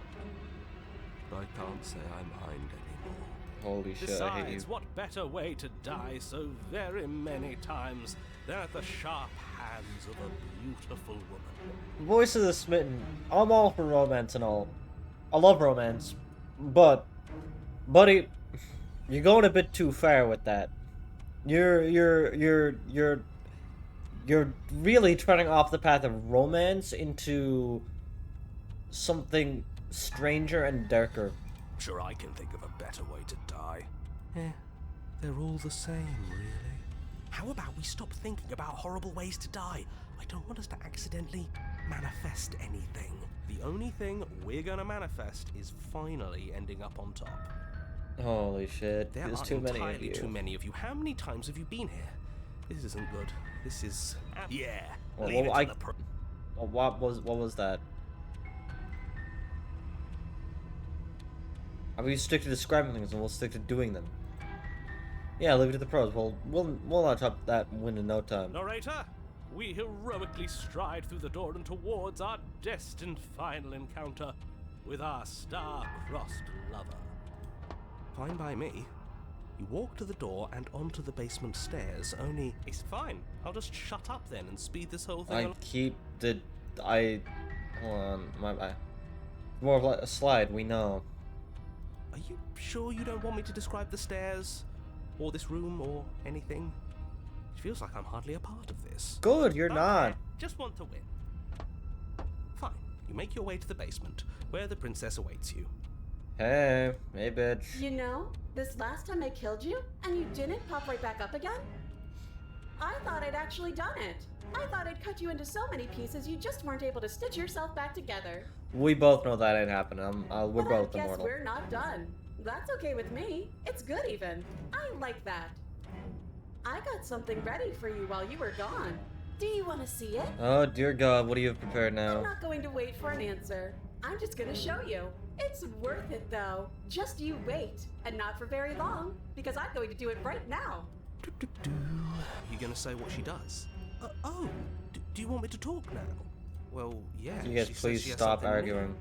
Speaker 5: But I can't say I mind anymore.
Speaker 1: Holy shit, I hate you.
Speaker 5: Besides, what better way to die so very many times than at the sharp hands of a beautiful woman?
Speaker 1: Voice of the Smitten. I'm all for romance and all. I love romance. But, buddy, you're going a bit too far with that. You're really treading off the path of romance into something stranger and darker.
Speaker 5: Sure, I can think of a better way to die. Yeah, they're all the same, really. How about we stop thinking about horrible ways to die? I don't want us to accidentally manifest anything. The only thing we're gonna manifest is finally ending up on top.
Speaker 1: Holy shit,
Speaker 5: There
Speaker 1: there's
Speaker 5: are
Speaker 1: too many of
Speaker 5: entirely
Speaker 1: you.
Speaker 5: too many of you. How many times have you been here? This isn't good. This is... Yeah,
Speaker 1: Well,
Speaker 5: leave it
Speaker 1: I-
Speaker 5: to the pro...
Speaker 1: Well, what was that? I mean, stick to describing things and we'll stick to doing them. Yeah, leave it to the pros. We'll not top that win in no time.
Speaker 5: Narrator, we heroically stride through the door and towards our destined final encounter with our star-crossed lover. Fine by me. You walk to the door and onto the basement stairs, only... It's fine. I'll just shut up then and speed this whole thing
Speaker 1: Hold on, my bad. More of like a slide, we know.
Speaker 5: Are you sure you don't want me to describe the stairs? Or this room, or anything? It feels like I'm hardly a part of this.
Speaker 1: Good, you're
Speaker 5: Okay,
Speaker 1: not.
Speaker 5: Just want to win. Fine. You make your way to the basement, where the princess awaits you.
Speaker 1: Hey, bitch.
Speaker 6: You know, this last time I killed you, and you didn't pop right back up again? I thought I'd actually done it. I thought I'd cut you into so many pieces you just weren't able to stitch yourself back together.
Speaker 1: We both know that ain't happening. We're
Speaker 6: But I
Speaker 1: both
Speaker 6: guess
Speaker 1: immortal.
Speaker 6: we're not done. That's okay with me. It's good even. I like that. I got something ready for you while you were gone. Do you want to see it?
Speaker 1: Oh dear God, what do you have prepared
Speaker 6: I'm
Speaker 1: now?
Speaker 6: not going to wait for an answer. I'm just going to show you. It's worth it though. Just you wait. And not for very long, because I'm going to do it right now.
Speaker 5: You gonna say what she does? Do you want me to talk now? Well, yeah.
Speaker 1: You guys
Speaker 5: she says
Speaker 1: please
Speaker 5: she has
Speaker 1: stop
Speaker 5: something new.
Speaker 1: arguing.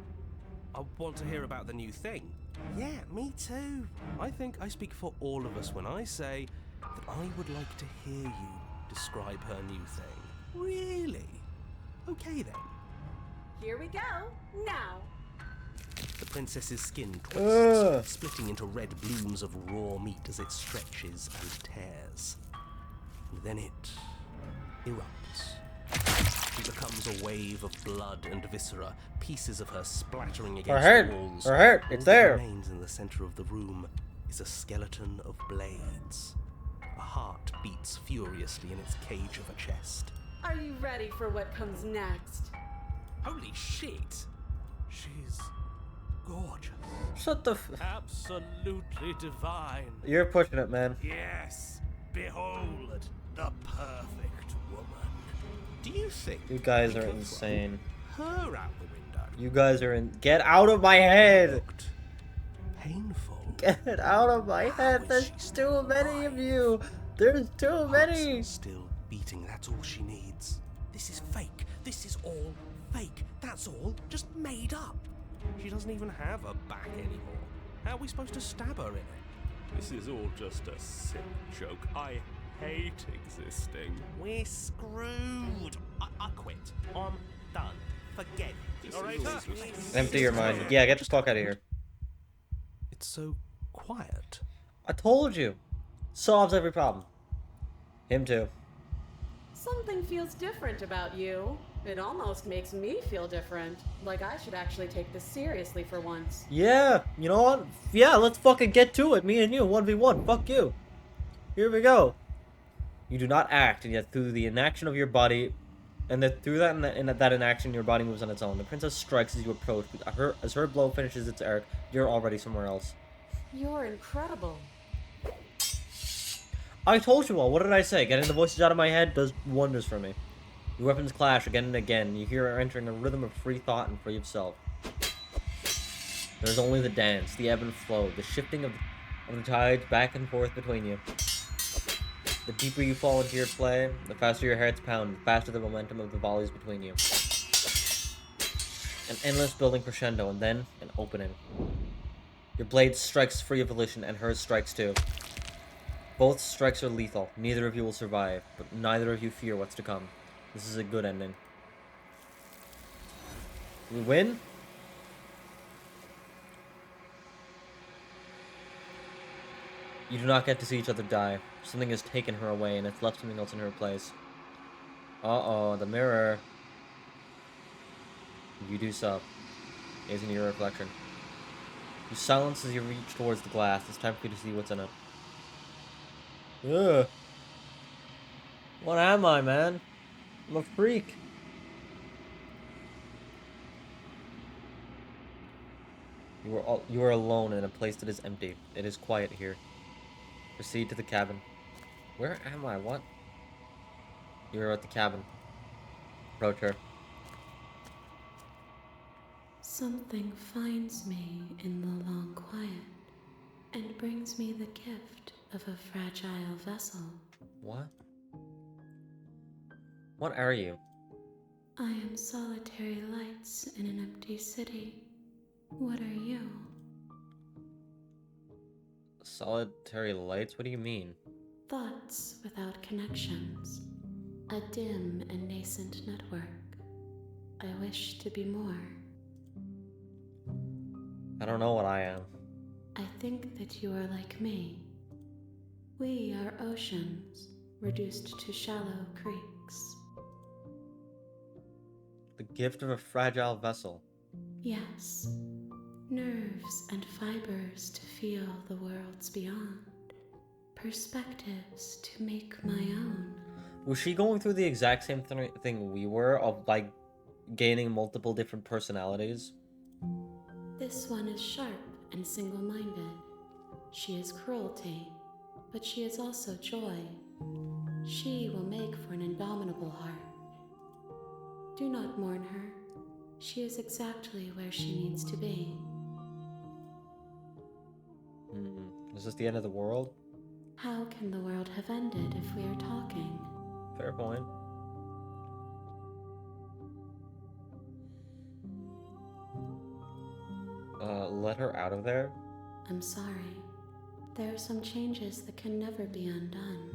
Speaker 5: I want to hear about the new thing. Yeah, me too. I think I speak for all of us when I say that I would like to hear you describe her new thing. Really? Okay then.
Speaker 6: Here we go. Now.
Speaker 5: The princess's skin
Speaker 1: Ugh.
Speaker 5: twists, splitting into red blooms of raw meat as it stretches and tears. And then it erupts. She becomes a wave of blood and viscera, pieces of her splattering against
Speaker 1: heart,
Speaker 5: the walls.
Speaker 1: her heart,
Speaker 5: All
Speaker 1: it's
Speaker 5: that
Speaker 1: there.
Speaker 5: remains in the center of the room is a skeleton of blades. A beats furiously in its cage of a chest.
Speaker 6: Are you ready for what comes next?
Speaker 5: Holy shit! She's gorgeous.
Speaker 1: Shut the
Speaker 5: Absolutely divine.
Speaker 1: You're pushing it, man.
Speaker 5: Yes, behold, the perfect woman. Do you think
Speaker 1: You guys
Speaker 5: we
Speaker 1: are
Speaker 5: can
Speaker 1: insane.
Speaker 5: throw her out the window?
Speaker 1: You guys are in. Get out of my head!
Speaker 5: Looked painful.
Speaker 1: Get out of my
Speaker 5: How
Speaker 1: head!
Speaker 5: is
Speaker 1: There's
Speaker 5: she
Speaker 1: too
Speaker 5: still
Speaker 1: many of
Speaker 5: alive?
Speaker 1: you! There's too many!
Speaker 5: Heart's still beating, that's all she needs. This is fake. This is all fake. That's all just made up. She doesn't even have a back anymore. How are we supposed to stab her in it?
Speaker 7: This is all just a sick joke. I hate existing.
Speaker 4: We're screwed. I quit. I'm done. Forget it.
Speaker 7: All right,
Speaker 1: Empty your mind. Yeah, get the fuck out of here.
Speaker 5: It's so quiet.
Speaker 1: I told you! Solves every problem. Him too.
Speaker 6: Something feels different about you. It almost makes me feel different. Like I should actually take this seriously for once.
Speaker 1: Yeah, you know what? Yeah, let's fucking get to it. Me and you, 1v1. Fuck you. Here we go. You do not act, and yet through the inaction of your body, and that through that inaction, your body moves on its own. The princess strikes as you approach. As her blow finishes its arc, you're already somewhere else.
Speaker 6: You're incredible.
Speaker 1: I told you all. What did I say? Getting the voices out of my head does wonders for me. Your weapons clash again and again. You hear her entering a rhythm of free thought and free of self. There's only the dance, the ebb and flow, the shifting of the tides back and forth between you. The deeper you fall into your play, the faster your hearts pound, the faster the momentum of the volleys between you. An endless building crescendo, and then an opening. Your blade strikes free of volition, and hers strikes too. Both strikes are lethal. Neither of you will survive, but neither of you fear what's to come. This is a good ending. We win? You do not get to see each other die. Something has taken her away, and it's left something else in her place. Uh-oh, the mirror. You do so, gazing at your reflection. You silence as you reach towards the glass. It's time for you to see what's in it. Ugh. What am I, man? I'm a freak. You are alone in a place that is empty. It is quiet here. Proceed to the cabin. Where am I? What? You're at the cabin. Approach her.
Speaker 3: Something finds me in the long quiet and brings me the gift of a fragile vessel.
Speaker 1: What? What are you?
Speaker 3: I am solitary lights in an empty city. What are you?
Speaker 1: Solitary lights? What do you mean?
Speaker 3: Thoughts without connections. A dim and nascent network. I wish to be more.
Speaker 1: I don't know what I am.
Speaker 3: I think that you are like me. We are oceans, reduced to shallow creeks.
Speaker 1: The gift of a fragile vessel.
Speaker 3: Yes, nerves and fibers to feel the worlds beyond. Perspectives to make my own.
Speaker 1: Was she going through the exact same thing we were, of like gaining multiple different personalities?
Speaker 3: This one is sharp and single-minded. She is cruelty, but she is also joy. She will make for an indomitable heart. Do not mourn her. She is exactly where she needs to be.
Speaker 1: Is this the end of the world?
Speaker 3: How can the world have ended if we are talking?
Speaker 1: Fair point. Let her out of there?
Speaker 3: I'm sorry. There are some changes that can never be undone.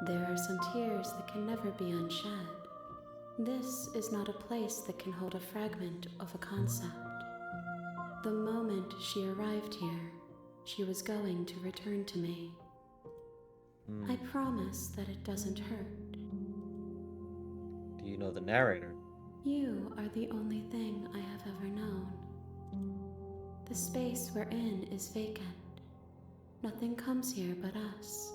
Speaker 3: There are some tears that can never be unshed. This is not a place that can hold a fragment of a concept. The moment she arrived here, she was going to return to me. I promise that it doesn't hurt.
Speaker 1: Do you know the narrator?
Speaker 3: You are the only thing I have ever known. The space we're in is vacant. Nothing comes here but us.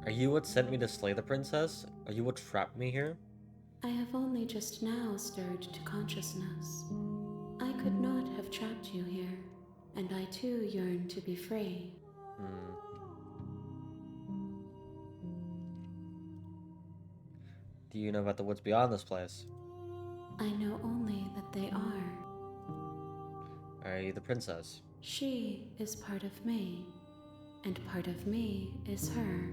Speaker 1: Are you what sent me to slay the princess? Are you what trapped me here?
Speaker 6: I have only just now stirred to consciousness. I could not have trapped you here, and I too yearn to be free.
Speaker 1: Hmm. Do you know about the woods beyond this place?
Speaker 6: I know only that they are.
Speaker 1: Are you the princess?
Speaker 6: She is part of me, and part of me is her.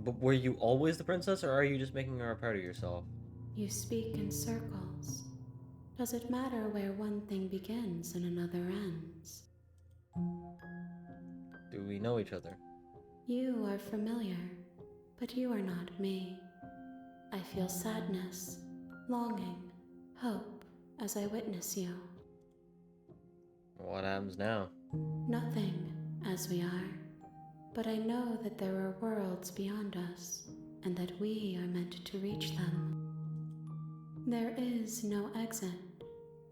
Speaker 1: But were you always the princess, or are you just making her a part of yourself?
Speaker 6: You speak in circles. Does it matter where one thing begins and another ends?
Speaker 1: Do we know each other?
Speaker 6: You are familiar, but you are not me. I feel sadness, longing, hope as I witness you.
Speaker 1: What happens now?
Speaker 6: Nothing, as we are, but I know that there are worlds beyond us, and that we are meant to reach them. There is no exit,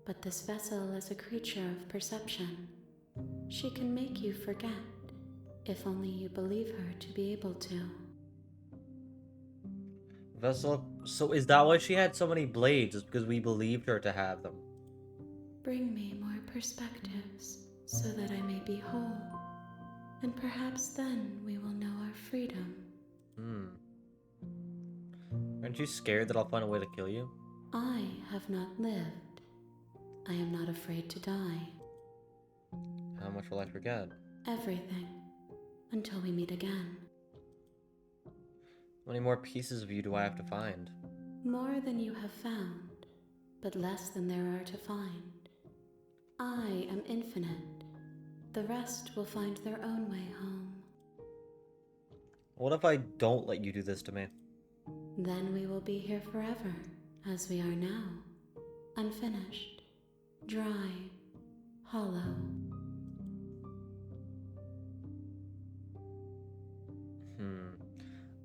Speaker 6: but this vessel is a creature of perception. She can make you forget, if only you believe her to be able to.
Speaker 1: Vessel, so is that why she had so many blades? Is because we believed her to have them?
Speaker 6: Bring me more perspectives, so that I may be whole, and perhaps then we will know our freedom.
Speaker 1: Aren't you scared that I'll find a way to kill you?
Speaker 6: I have not lived. I am not afraid to die.
Speaker 1: How much will I forget?
Speaker 6: Everything, until we meet again.
Speaker 1: How many more pieces of you do I have to find?
Speaker 6: More than you have found, but less than there are to find. I am infinite. The rest will find their own way home.
Speaker 1: What if I don't let you do this to me?
Speaker 6: Then we will be here forever, as we are now. Unfinished, dry, hollow.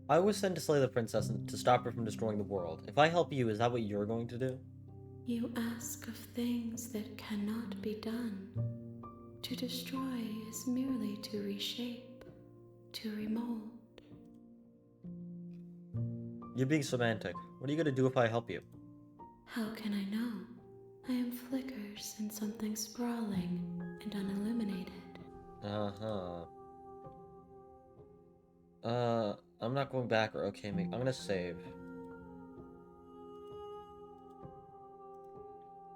Speaker 1: I was sent to slay the princess and to stop her from destroying the world. If I help you, is that what you're going to do?
Speaker 6: You ask of things that cannot be done. To destroy is merely to reshape, to remold.
Speaker 1: You're being semantic. What are you gonna do if I help you?
Speaker 6: How can I know? I am flickers in something sprawling and unilluminated.
Speaker 1: I'm not going back, or okay, I'm gonna save.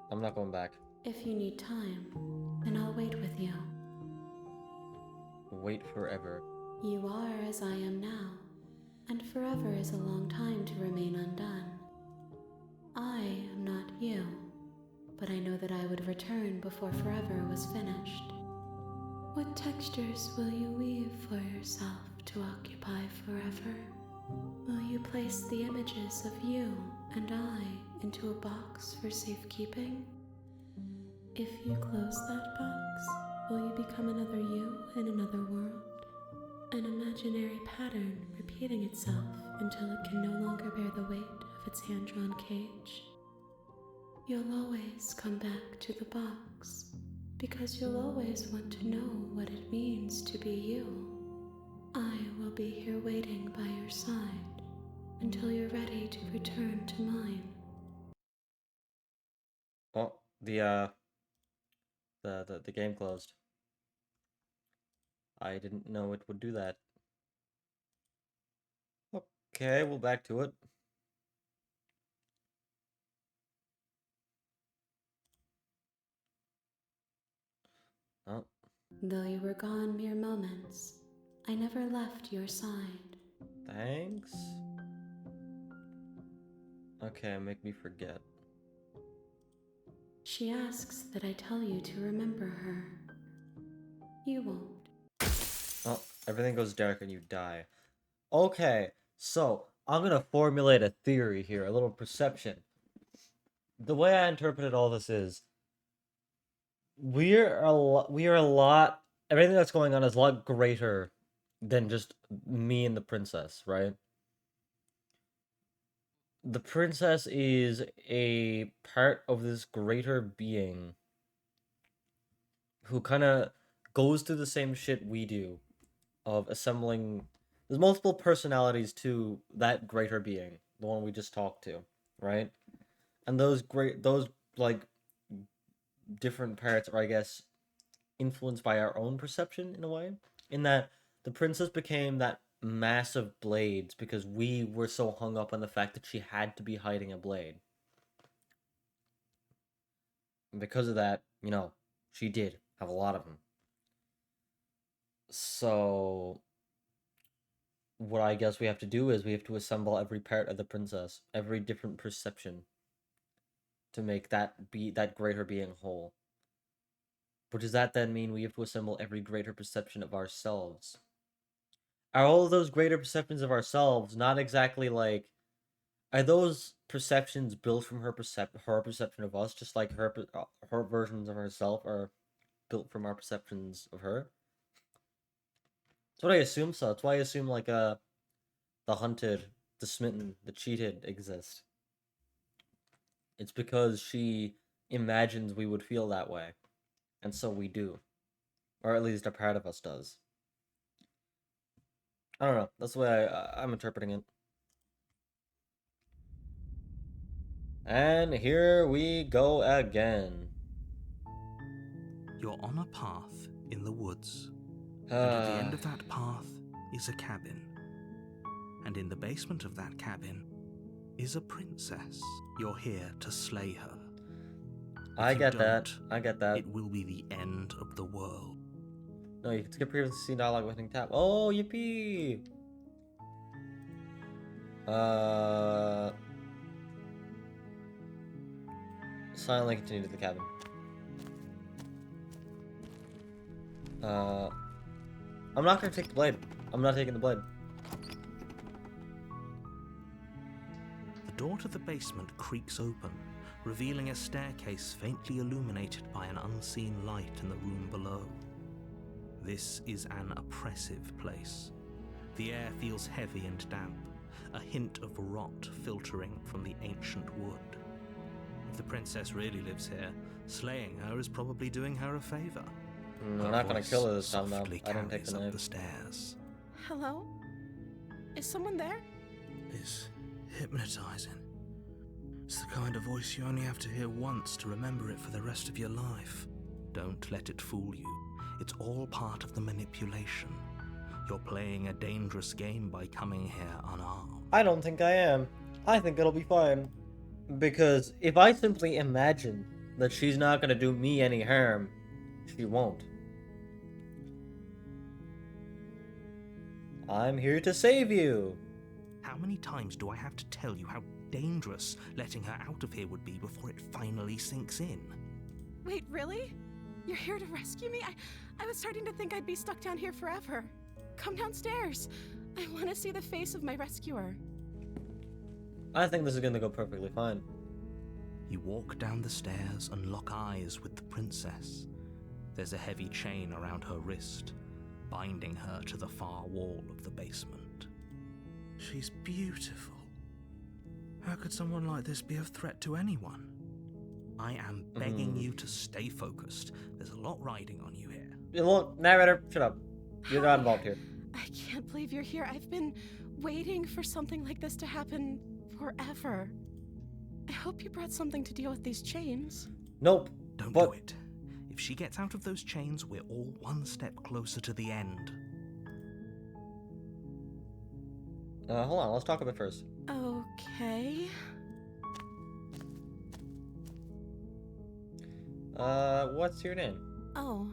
Speaker 1: I'm not going back.
Speaker 6: If you need time, then I'll wait with you.
Speaker 1: Wait forever.
Speaker 6: You are as I am now, and forever is a long time to remain undone. I am not you, but I know that I would return before forever was finished. What textures will you weave for yourself to occupy forever? Will you place the images of you and I into a box for safekeeping? If you close that box, will you become another you in another world? An imaginary pattern repeating itself until it can no longer bear the weight of its hand-drawn cage? You'll always come back to the box, because you'll always want to know what it means to be you. I will be here waiting by your side until you're ready to return to mine.
Speaker 1: Oh, the game closed. I didn't know it would do that. Okay, well, back to it. Oh,
Speaker 6: Though you were gone mere moments, I never left your side.
Speaker 1: thanks. Okay, make me forget.
Speaker 6: She asks that I tell you to remember her. You won't.
Speaker 1: Oh, everything goes dark and you die. Okay, so I'm gonna formulate a theory here, a little perception. The way I interpreted all this is everything that's going on is a lot greater than just me and the princess, right? The princess is a part of this greater being who kind of goes through the same shit we do. of assembling. There's multiple personalities to that greater being, the one we just talked to, right? And those like different parts are, I guess, influenced by our own perception in a way. In that the princess became that mass of blades because we were so hung up on the fact that she had to be hiding a blade. And because of that, she did have a lot of them. So what I guess we have to do is we have to assemble every part of the princess, every different perception, to make that greater being whole. But does that then mean we have to assemble every greater perception of ourselves? Are all of those greater perceptions of ourselves not exactly like... Are those perceptions built from her perception of us, just like her versions of herself are built from our perceptions of her? That's what I assume. So that's why I assume like the hunted, the smitten, the cheated exist. It's because she imagines we would feel that way, and so we do, or at least a part of us does. I don't know. That's the way I'm interpreting it. And here we go again.
Speaker 2: You're on a path in the woods, and at the end of that path is a cabin. And in the basement of that cabin is a princess. You're here to slay her.
Speaker 1: I get that.
Speaker 2: It will be the end of the world.
Speaker 1: No, you can skip previously seen dialogue with hitting tab. Oh, yippee! Silently continue to the cabin. I'm not gonna take the blade. I'm not taking the blade.
Speaker 2: The door to the basement creaks open, revealing a staircase faintly illuminated by an unseen light in the room below. This is an oppressive place. The air feels heavy and damp, a hint of rot filtering from the ancient wood. If the princess really lives here, slaying her is probably doing her a favor.
Speaker 1: We're not gonna kill her this time, though. I didn't take the
Speaker 2: up
Speaker 1: knife.
Speaker 2: the stairs.
Speaker 8: Hello? Is someone there?
Speaker 2: It's hypnotizing. It's the kind of voice you only have to hear once to remember it for the rest of your life. Don't let it fool you. It's all part of the manipulation. You're playing a dangerous game by coming here unarmed.
Speaker 1: I don't think I am. I think it'll be fine. Because if I simply imagine that she's not gonna do me any harm, she won't. I'm here to save you.
Speaker 2: How many times do I have to tell you how dangerous letting her out of here would be before it finally sinks in?
Speaker 8: Wait, really? You're here to rescue me? I was starting to think I'd be stuck down here forever. Come downstairs. I want to see the face of my rescuer.
Speaker 1: I think this is gonna go perfectly fine.
Speaker 2: You walk down the stairs and lock eyes with the princess. There's a heavy chain around her wrist, binding her to the far wall of the basement. She's beautiful. How could someone like this be of threat to anyone? I am begging you to stay focused. There's a lot riding on you here.
Speaker 1: Look, narrator, shut up. You're not involved here.
Speaker 8: I can't believe you're here. I've been waiting for something like this to happen forever. I hope you brought something to deal with these chains.
Speaker 1: Nope.
Speaker 2: Don't do it. If she gets out of those chains, we're all one step closer to the end.
Speaker 1: Hold on, let's talk a bit first.
Speaker 8: Okay.
Speaker 1: What's your name?
Speaker 8: Oh.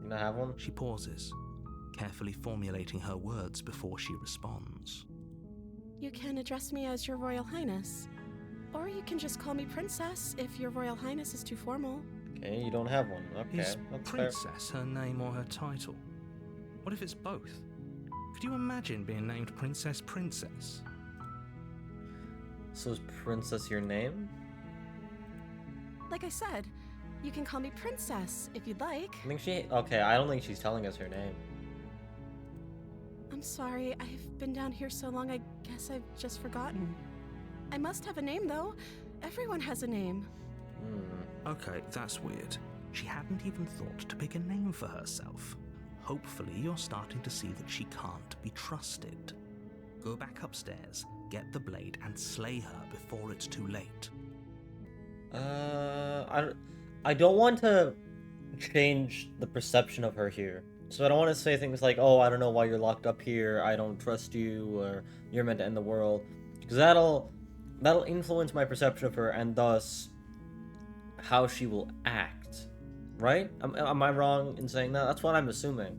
Speaker 1: You not have one?
Speaker 2: She pauses, carefully formulating her words before she responds.
Speaker 8: You can address me as Your Royal Highness. Or you can just call me Princess if Your Royal Highness is too formal.
Speaker 1: Okay, you don't have one. Okay,
Speaker 2: Is
Speaker 1: that's fair.
Speaker 2: Princess her name or her title? What if it's both? Could you imagine being named Princess Princess?
Speaker 1: So is Princess your name?
Speaker 8: Like I said, you can call me Princess if you'd like.
Speaker 1: I think she... Okay, I don't think she's telling us her name.
Speaker 8: I'm sorry, I've been down here so long I guess I've just forgotten. I must have a name though. Everyone has a name.
Speaker 2: Okay, that's weird. She hadn't even thought to pick a name for herself. Hopefully you're starting to see that she can't be trusted. Go back upstairs, get the blade, and slay her before it's too late.
Speaker 1: I don't want to change the perception of her here. So I don't want to say things like, oh, I don't know why you're locked up here, I don't trust you, or you're meant to end the world. Because that'll influence my perception of her, and thus how she will act. Right? Am I wrong in saying that? That's what I'm assuming.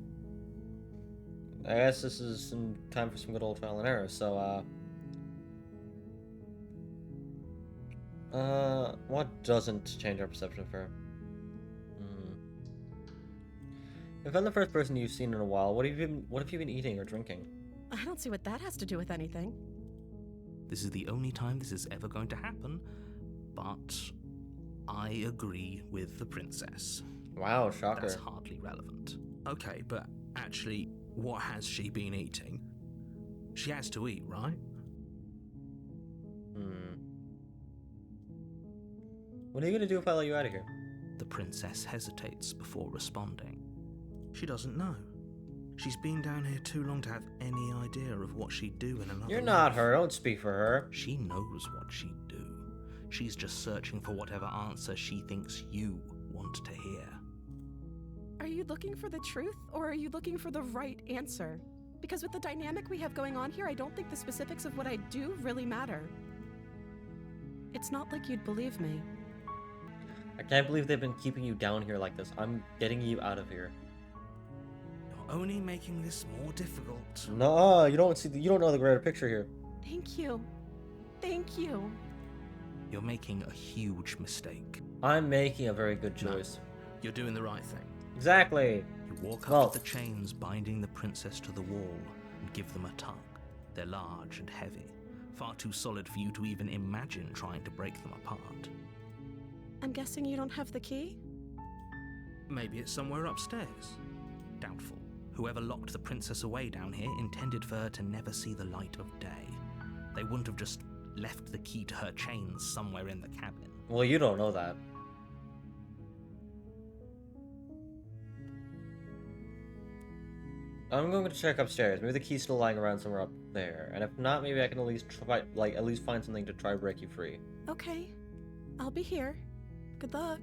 Speaker 1: I guess this is some time for some good old trial and error, so, what doesn't change our perception of her? If I'm the first person you've seen in a while, what have you been eating or drinking?
Speaker 8: I don't see what that has to do with anything.
Speaker 2: This is the only time this is ever going to happen, but I agree with the princess.
Speaker 1: Wow, shocker.
Speaker 2: That's hardly relevant. Okay, but actually, what has she been eating? She has to eat, right?
Speaker 1: What are you gonna do if I let you out of here?
Speaker 2: The princess hesitates before responding. She doesn't know. She's been down here too long to have any idea of what she'd do in another
Speaker 1: You're not
Speaker 2: life.
Speaker 1: her, don't speak for her.
Speaker 2: She knows what she'd do. She's just searching for whatever answer she thinks you want to hear.
Speaker 8: Are you looking for the truth, or are you looking for the right answer? Because with the dynamic we have going on here, I don't think the specifics of what I do really matter. It's not like you'd believe me.
Speaker 1: I can't believe they've been keeping you down here like this. I'm getting you out of here.
Speaker 2: You're only making this more difficult.
Speaker 1: No, you don't know the greater picture here.
Speaker 8: Thank you. Thank you.
Speaker 2: You're making a huge mistake.
Speaker 1: I'm making a very good choice.
Speaker 2: No, you're doing the right thing.
Speaker 1: Exactly.
Speaker 2: You walk up to the chains binding the princess to the wall and give them a tug. They're large and heavy, far too solid for you to even imagine trying to break them apart.
Speaker 8: I'm guessing you don't have the key?
Speaker 2: Maybe it's somewhere upstairs. Doubtful. Whoever locked the princess away down here intended for her to never see the light of day. They wouldn't have just left the key to her chains somewhere in the cabin.
Speaker 1: Well, you don't know that. I'm going to check upstairs. Maybe the key's still lying around somewhere up there. And if not, maybe I can at least try, at least find something to try to break you free.
Speaker 8: Okay. I'll be here. Good luck.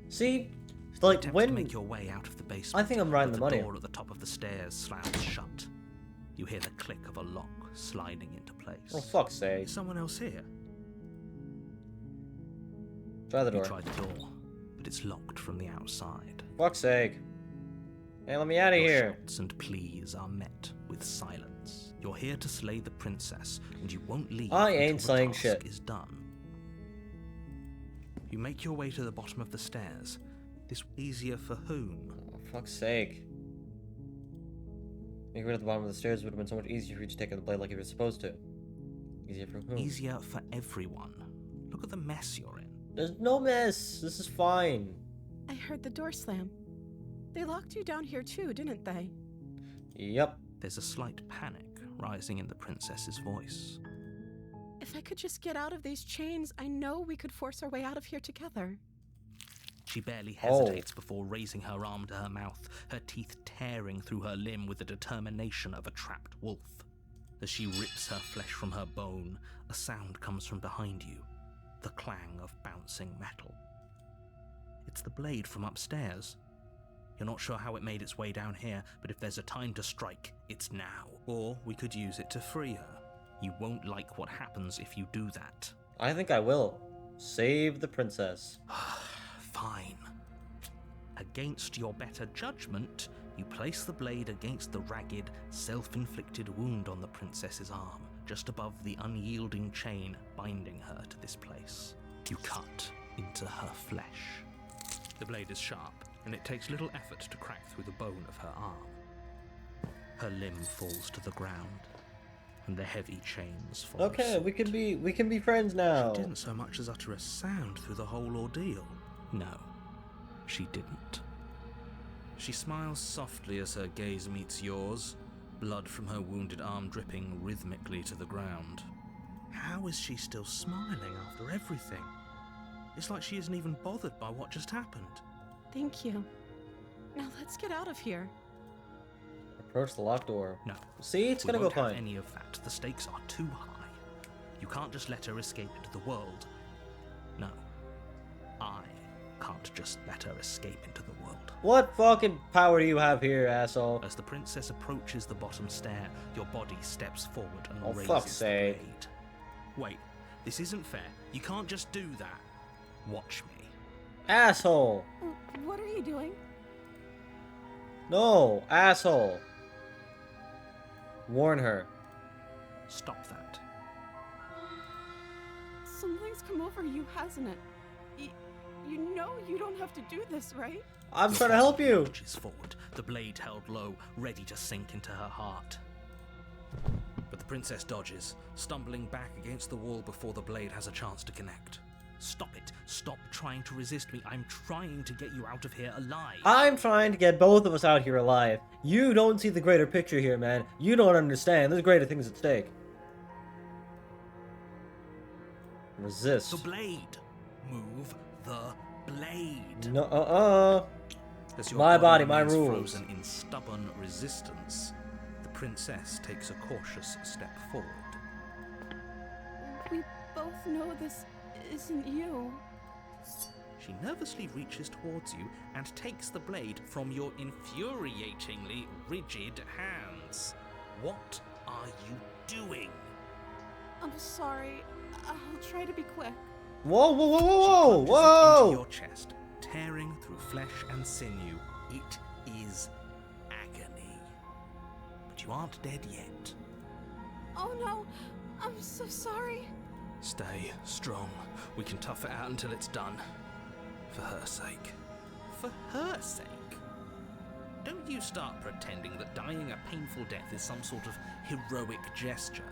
Speaker 1: See? It's like
Speaker 2: Attempt
Speaker 1: when
Speaker 2: to make your way out of the basement.
Speaker 1: I think I'm right in the money.
Speaker 2: The door at the top of the stairs slams shut. You hear the click of a lock sliding into place.
Speaker 1: Oh, fuck's sake.
Speaker 2: Is someone else here?
Speaker 1: Try the door.
Speaker 2: You try the door, but it's locked from the outside.
Speaker 1: Fuck's sake. Hey, let me out of
Speaker 2: Your
Speaker 1: here.
Speaker 2: shouts and pleas are met with silence. You're here to slay the princess, and you won't leave
Speaker 1: I
Speaker 2: until
Speaker 1: ain't
Speaker 2: the
Speaker 1: slaying
Speaker 2: task
Speaker 1: shit.
Speaker 2: is done. You make your way to the bottom of the stairs. This easier for whom?
Speaker 1: Oh, fuck's sake. Making it at the bottom of the stairs would have been so much easier for you to take out the blade like you were supposed to. Easier for whom?
Speaker 2: Easier for everyone. Look at the mess you're in.
Speaker 1: There's no mess. This is fine.
Speaker 8: I heard the door slam. They locked you down here too, didn't they?
Speaker 1: Yep.
Speaker 2: There's a slight panic rising in the princess's voice.
Speaker 8: If I could just get out of these chains, I know we could force our way out of here together.
Speaker 2: She barely hesitates before raising her arm to her mouth, her teeth tearing through her limb with the determination of a trapped wolf. As she rips her flesh from her bone, a sound comes from behind you, the clang of bouncing metal. It's the blade from upstairs. You're not sure how it made its way down here, but if there's a time to strike, it's now. Or we could use it to free her. You won't like what happens if you do that.
Speaker 1: I think I will. Save the princess.
Speaker 2: Fine. Against your better judgment, you place the blade against the ragged, self-inflicted wound on the princess's arm, just above the unyielding chain binding her to this place. You cut into her flesh. The blade is sharp, and it takes little effort to crack through the bone of her arm. Her limb falls to the ground, and the heavy chains follow
Speaker 1: Okay,
Speaker 2: suit.
Speaker 1: we can be friends now.
Speaker 2: She didn't so much as utter a sound through the whole ordeal. No, she didn't. She smiles softly as her gaze meets yours, blood from her wounded arm dripping rhythmically to the ground. How is she still smiling after everything? It's like she isn't even bothered by what just happened.
Speaker 8: Thank you. Now let's get out of here.
Speaker 1: Approach the locked door.
Speaker 2: No.
Speaker 1: See, it's
Speaker 2: We
Speaker 1: gonna go
Speaker 2: won't have
Speaker 1: fine.
Speaker 2: any of that. The stakes are too high. You can't just let her escape into the world. No. I can't just let her escape into the world.
Speaker 1: What fucking power do you have here, asshole?
Speaker 2: As the princess approaches the bottom stair, your body steps forward and
Speaker 1: Oh,
Speaker 2: raises
Speaker 1: fuck's
Speaker 2: the
Speaker 1: sake.
Speaker 2: blade. Wait, this isn't fair. You can't just do that. Watch me.
Speaker 1: Asshole!
Speaker 8: What are you doing?
Speaker 1: No, asshole! Warn her.
Speaker 2: Stop that.
Speaker 8: Something's come over you, hasn't it? You know you don't have to do this, right?
Speaker 1: I'm trying to help you!
Speaker 2: Lunges forward, the blade held low, ready to sink into her heart. But the princess dodges, stumbling back against the wall before the blade has a chance to connect. Stop it. Stop trying to resist me. I'm trying to get you out of here alive.
Speaker 1: I'm trying to get both of us out here alive. You don't see the greater picture here, man. You don't understand. There's greater things at stake. Resist.
Speaker 2: The blade. Move the blade.
Speaker 1: No,
Speaker 2: As your
Speaker 1: My body, my
Speaker 2: remains
Speaker 1: rules.
Speaker 2: frozen in stubborn resistance, the princess takes a cautious step forward.
Speaker 8: We both know this isn't you.
Speaker 2: She nervously reaches towards you and takes the blade from your infuriatingly rigid hands. What are you doing?
Speaker 8: I'm sorry. I'll try to be quick.
Speaker 1: Whoa, whoa, whoa,
Speaker 2: She
Speaker 1: whoa,
Speaker 2: plunges
Speaker 1: whoa,
Speaker 2: it into
Speaker 1: whoa!
Speaker 2: your chest, tearing through flesh and sinew. It is agony. But you aren't dead yet.
Speaker 8: Oh no, I'm so sorry.
Speaker 2: Stay strong. We can tough it out until it's done. For her sake. For her sake? Don't you start pretending that dying a painful death is some sort of heroic gesture.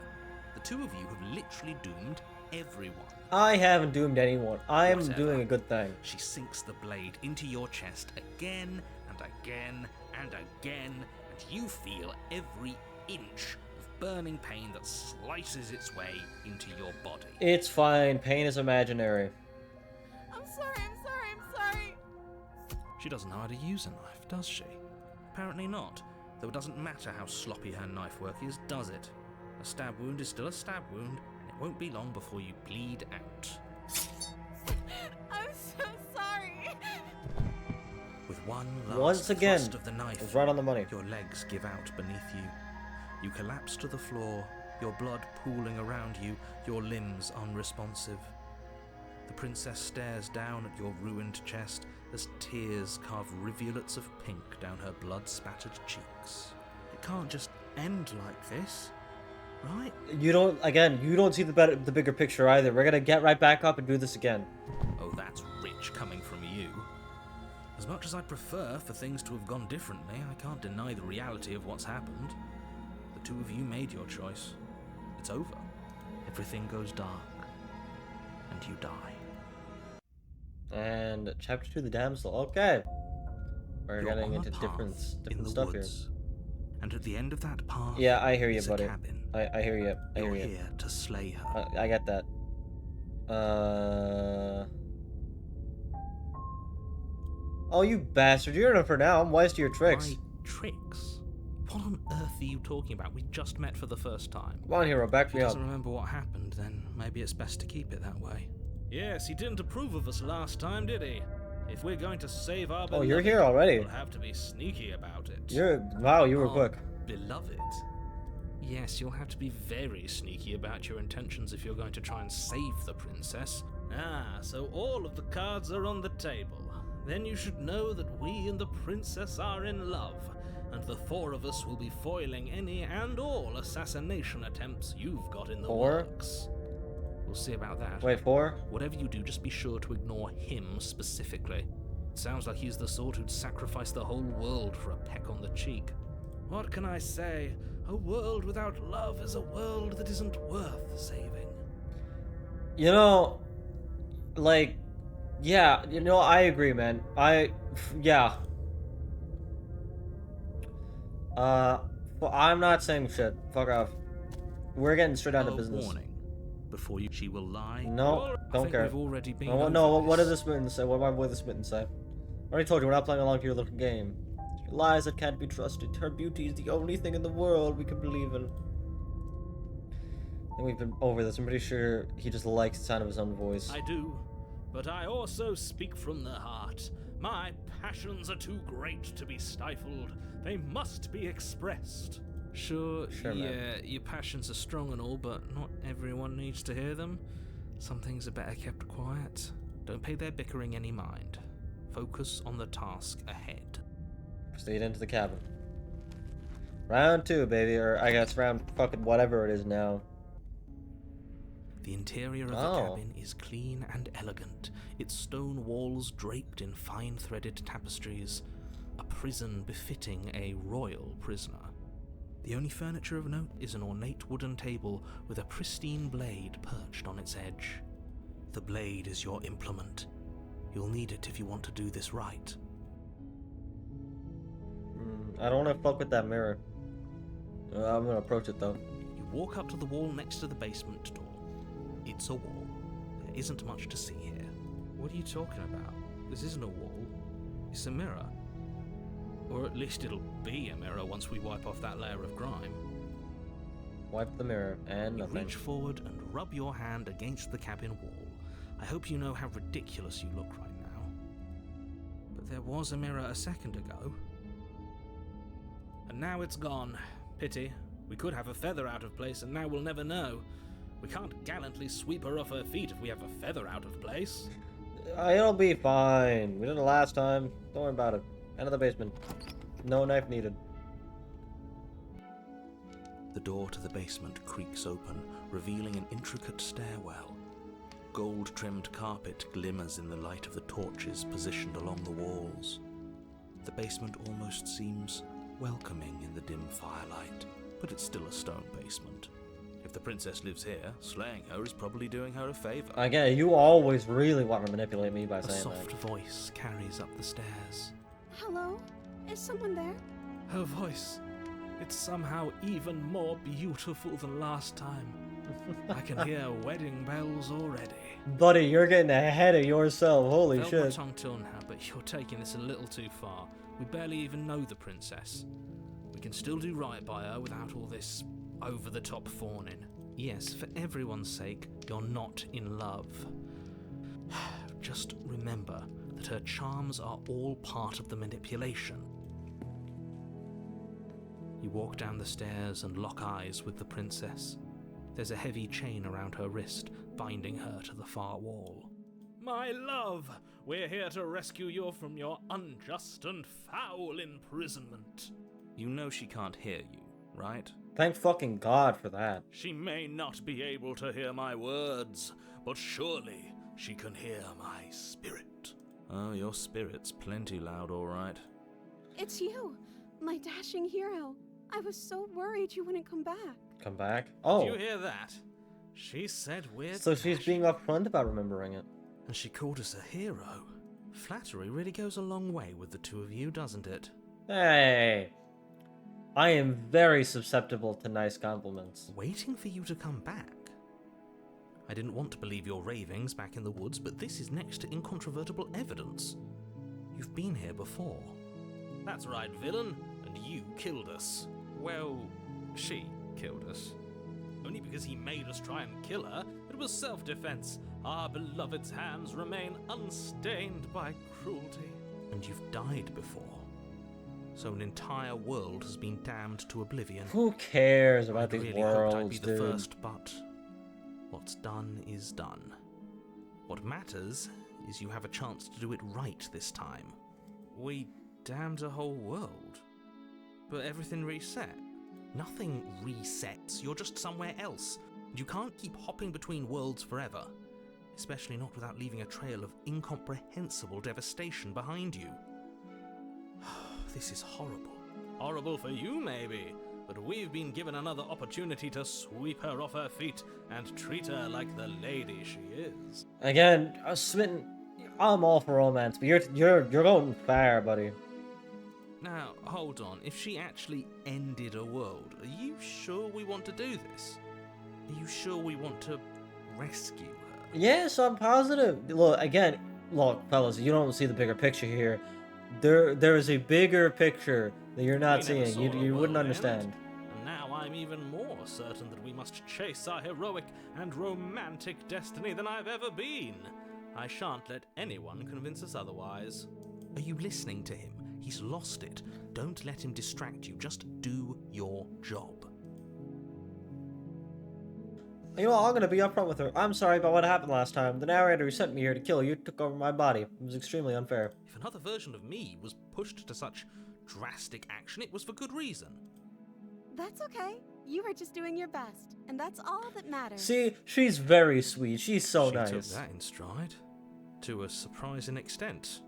Speaker 2: The two of you have literally doomed everyone.
Speaker 1: I haven't doomed anyone. I'm
Speaker 2: Whatever.
Speaker 1: doing a good thing.
Speaker 2: She sinks the blade into your chest again and again and again, and you feel every inch of burning pain that slices its way into your body.
Speaker 1: It's fine. Pain is imaginary.
Speaker 8: I'm sorry.
Speaker 2: She doesn't know how to use a knife, does she? Apparently not, though it doesn't matter how sloppy her knife work is, does it? A stab wound is still a stab wound, and it won't be long before you bleed out.
Speaker 8: I'm so sorry.
Speaker 2: With one last
Speaker 1: Once again,
Speaker 2: thrust of the knife,
Speaker 1: it's right on the money.
Speaker 2: your legs give out beneath you. You collapse to the floor, your blood pooling around you, your limbs unresponsive. The princess stares down at your ruined chest as tears carve rivulets of pink down her blood-spattered cheeks. It can't just end like this, right?
Speaker 1: You don't see the bigger picture either. We're gonna get right back up and do this again.
Speaker 2: Oh, that's rich coming from you. As much as I prefer for things to have gone differently, I can't deny the reality of what's happened. The two of you made your choice. It's over. Everything goes dark. And you die.
Speaker 1: And chapter 2, the damsel. Okay. We're
Speaker 2: You're
Speaker 1: getting
Speaker 2: on a
Speaker 1: into
Speaker 2: path
Speaker 1: different
Speaker 2: in the
Speaker 1: stuff
Speaker 2: woods. And at the end of that path,
Speaker 1: here. Yeah, I hear you,
Speaker 2: is
Speaker 1: buddy.
Speaker 2: a cabin.
Speaker 1: I hear you. I hear
Speaker 2: You're
Speaker 1: you.
Speaker 2: here to slay her.
Speaker 1: I get that. Oh, you bastard. You're in it for now. I'm wise to your tricks.
Speaker 2: My tricks? What on earth are you talking about? We just met for the first time.
Speaker 1: Come on, hero. Back
Speaker 2: If he
Speaker 1: me up.
Speaker 2: doesn't remember what happened, then maybe it's best to keep it that way. Yes, he didn't approve of us last time, did he? If we're going to save our
Speaker 1: Oh, you're here already.
Speaker 2: we'll have to be sneaky about it.
Speaker 1: Wow, you were
Speaker 2: Our
Speaker 1: quick.
Speaker 2: Beloved? Yes, you'll have to be very sneaky about your intentions if you're going to try and save the princess. Ah, so all of the cards are on the table. Then you should know that we and the princess are in love, and the four of us will be foiling any and all assassination attempts you've got in the
Speaker 1: Four?
Speaker 2: works. We'll see about that.
Speaker 1: Wait, 4?
Speaker 2: Whatever you do, just be sure to ignore him specifically. It sounds like he's the sort who'd sacrifice the whole world for a peck on the cheek. What can I say? A world without love is a world that isn't worth saving.
Speaker 1: You know, like, yeah, I agree, man. Yeah. Well, I'm not saying shit. Fuck off. We're getting straight down to business.
Speaker 2: Warning. Before you, she will lie.
Speaker 1: No,
Speaker 2: I
Speaker 1: don't
Speaker 2: think
Speaker 1: care.
Speaker 2: We've already been
Speaker 1: No,
Speaker 2: over
Speaker 1: what
Speaker 2: this.
Speaker 1: does the smitten say? What did the smitten say? I already told you, we're not playing along to your little game. Lies that can't be trusted. Her beauty is the only thing in the world we can believe in. I think we've been over this. I'm pretty sure he just likes the sound of his own voice.
Speaker 9: I do, but I also speak from the heart. My passions are too great to be stifled. They must be expressed.
Speaker 2: Sure,
Speaker 1: Sure,
Speaker 2: yeah,
Speaker 1: man.
Speaker 2: your passions are strong and all, but not everyone needs to hear them. Some things are better kept quiet. Don't pay their bickering any mind. Focus on the task ahead.
Speaker 1: Proceed into the cabin. Round 2, baby, or I guess round fucking whatever it is now.
Speaker 2: The interior of the cabin is clean and elegant, its stone walls draped in fine threaded tapestries, a prison befitting a royal prisoner. The only furniture of note is an ornate wooden table with a pristine blade perched on its edge. The blade is your implement. You'll need it if you want to do this right.
Speaker 1: I don't want to fuck with that mirror. I'm gonna approach it though.
Speaker 2: You walk up to the wall next to the basement door. It's a wall. There isn't much to see here. What are you talking about? This isn't a wall. It's a mirror. Or at least it'll be a mirror once we wipe off that layer of grime.
Speaker 1: Wipe the mirror and
Speaker 2: You
Speaker 1: nothing.
Speaker 2: reach forward and rub your hand against the cabin wall. I hope you know how ridiculous you look right now. But there was a mirror a second ago. And now it's gone. Pity. We could have a feather out of place and now we'll never know. We can't gallantly sweep her off her feet if we have a feather out of place.
Speaker 1: It'll be fine. We did it last time. Don't worry about it. End of the basement. No knife needed.
Speaker 2: The door to the basement creaks open, revealing an intricate stairwell. Gold-trimmed carpet glimmers in the light of the torches positioned along the walls. The basement almost seems welcoming in the dim firelight, but it's still a stone basement. If the princess lives here, slaying her is probably doing her a favor.
Speaker 1: Again, you always really want to manipulate me by
Speaker 2: A
Speaker 1: saying
Speaker 2: soft
Speaker 1: that.
Speaker 2: voice carries up the stairs.
Speaker 8: Hello? Is someone there?
Speaker 9: Her voice, it's somehow even more beautiful than last time. I can hear wedding bells already.
Speaker 1: Buddy, you're getting ahead of yourself. Holy
Speaker 2: Held my
Speaker 1: shit.
Speaker 2: tongue till now, but you're taking this a little too far. We barely even know the princess. We can still do right by her without all this over-the-top fawning. Yes, for everyone's sake, you're not in love. Just remember that her charms are all part of the manipulation. You walk down the stairs and lock eyes with the princess. There's a heavy chain around her wrist, binding her to the far wall.
Speaker 9: My love, we're here to rescue you from your unjust and foul imprisonment.
Speaker 2: You know she can't hear you, right?
Speaker 1: Thank fucking God for that.
Speaker 9: She may not be able to hear my words, but surely she can hear my spirit.
Speaker 2: Oh, your spirit's plenty loud, all right.
Speaker 8: It's you, my dashing hero. I was so worried you wouldn't come back.
Speaker 1: Come back.
Speaker 9: Did
Speaker 1: Oh,
Speaker 9: you hear that? She said we're
Speaker 1: so she's being upfront about remembering it.
Speaker 2: And she called us a hero. Flattery really goes a long way with the two of you, doesn't it?
Speaker 1: Hey, I am very susceptible to nice compliments.
Speaker 2: Waiting for you to come back. I didn't want to believe your ravings back in the woods, but this is next to incontrovertible evidence. You've been here before.
Speaker 9: That's right, villain, and you killed us. Well, she killed us. Only because he made us try and kill her. It was self-defense. Our beloved's hands remain unstained by cruelty.
Speaker 2: And you've died before. So an entire world has been damned to oblivion.
Speaker 1: Who cares about
Speaker 2: I'd
Speaker 1: these
Speaker 2: really hoped I'd
Speaker 1: worlds,
Speaker 2: be the
Speaker 1: dude?
Speaker 2: first, but what's done is done. What matters is you have a chance to do it right this time.
Speaker 9: We damned a whole world. But everything reset.
Speaker 2: Nothing resets, you're just somewhere else. And you can't keep hopping between worlds forever. Especially not without leaving a trail of incomprehensible devastation behind you. This is horrible.
Speaker 9: Horrible for you, maybe. But we've been given another opportunity to sweep her off her feet and treat her like the lady she is.
Speaker 1: Again, Smitten, I'm all for romance, but you're going far, buddy.
Speaker 2: Now, hold on. If she actually ended a world, are you sure we want to do this? Are you sure we want to rescue her?
Speaker 1: Yes, I'm positive. Look, fellas, you don't see the bigger picture here. There is a bigger picture that you're not
Speaker 9: We never
Speaker 1: seeing.
Speaker 9: saw a
Speaker 1: You wouldn't
Speaker 9: world
Speaker 1: understand.
Speaker 9: end, and now I'm even more certain that we must chase our heroic and romantic destiny than I've ever been. I shan't let anyone convince us otherwise.
Speaker 2: Are you listening to him? He's lost it. Don't let him distract you. Just do your job.
Speaker 1: You know, I'm gonna be upfront with her. I'm sorry about what happened last time. The narrator who sent me here to kill you took over my body. It was extremely unfair.
Speaker 2: If another version of me was pushed to such drastic action, it was for good reason.
Speaker 8: That's okay. You were just doing your best, and that's all that matters.
Speaker 1: See, she's very sweet. She's so
Speaker 2: She
Speaker 1: nice.
Speaker 2: took that in stride. To a surprising extent.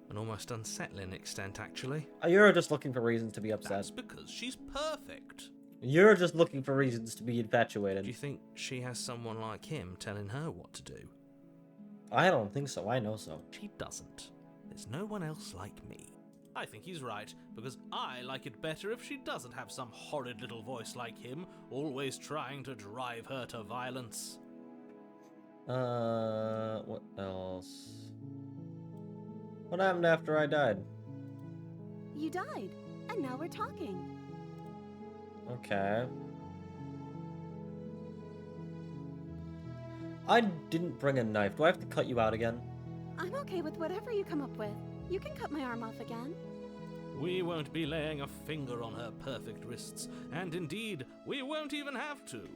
Speaker 2: An almost unsettling extent, actually.
Speaker 1: You're just looking for reasons to be upset.
Speaker 2: That's because she's perfect.
Speaker 1: You're just looking for reasons to be infatuated.
Speaker 2: Do you think she has someone like him telling her what to do?
Speaker 1: I don't think so. I know so.
Speaker 2: She doesn't. There's no one else like me.
Speaker 9: I think he's right, because I like it better if she doesn't have some horrid little voice like him, always trying to drive her to violence.
Speaker 1: What else? What happened after I died?
Speaker 8: You died, and now we're talking.
Speaker 1: Okay. I didn't bring a knife. Do I have to cut you out again?
Speaker 8: I'm okay with whatever you come up with. You can cut my arm off again.
Speaker 9: We won't be laying a finger on her perfect wrists, and indeed, we won't even have to.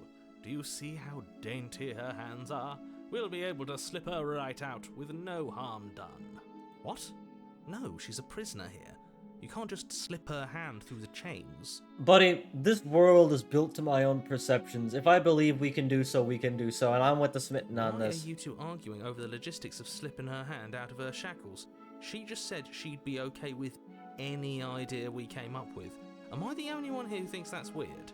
Speaker 9: Do you see how dainty her hands are? We'll be able to slip her right out with no harm done.
Speaker 2: What? No, she's a prisoner here. You can't just slip her hand through the chains.
Speaker 1: Buddy, this world is built to my own perceptions. If I believe we can do so, we can do so, and I'm with the smitten on
Speaker 2: Why
Speaker 1: this.
Speaker 2: are you two arguing over the logistics of slipping her hand out of her shackles? She just said she'd be okay with any idea we came up with. Am I the only one here who thinks that's weird?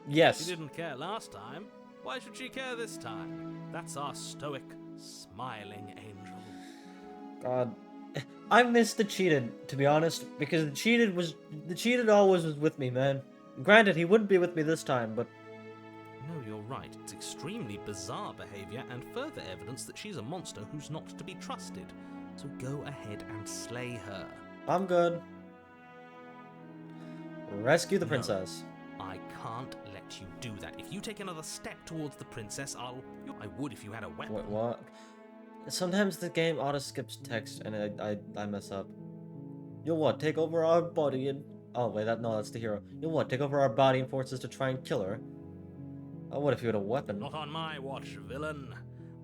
Speaker 1: Yes.
Speaker 9: She didn't care last time. Why should she care this time? That's our stoic, smiling angel.
Speaker 1: God. I miss the cheated, to be honest, because the cheated always was with me, man. Granted, he wouldn't be with me this time, but
Speaker 2: No, you're right. It's extremely bizarre behavior and further evidence that she's a monster who's not to be trusted. So go ahead and slay her.
Speaker 1: I'm good. Rescue the
Speaker 2: No.
Speaker 1: princess.
Speaker 2: I can't let you do that. If you take another step towards the princess, I would if you had a weapon.
Speaker 1: Wait, what? Sometimes the game auto skips text and I mess up. You'll what? Take over our body and oh wait, that's the hero. You'll what? Take over our body and force us to try and kill her. Oh, what if you had a weapon?
Speaker 9: Not on my watch, villain.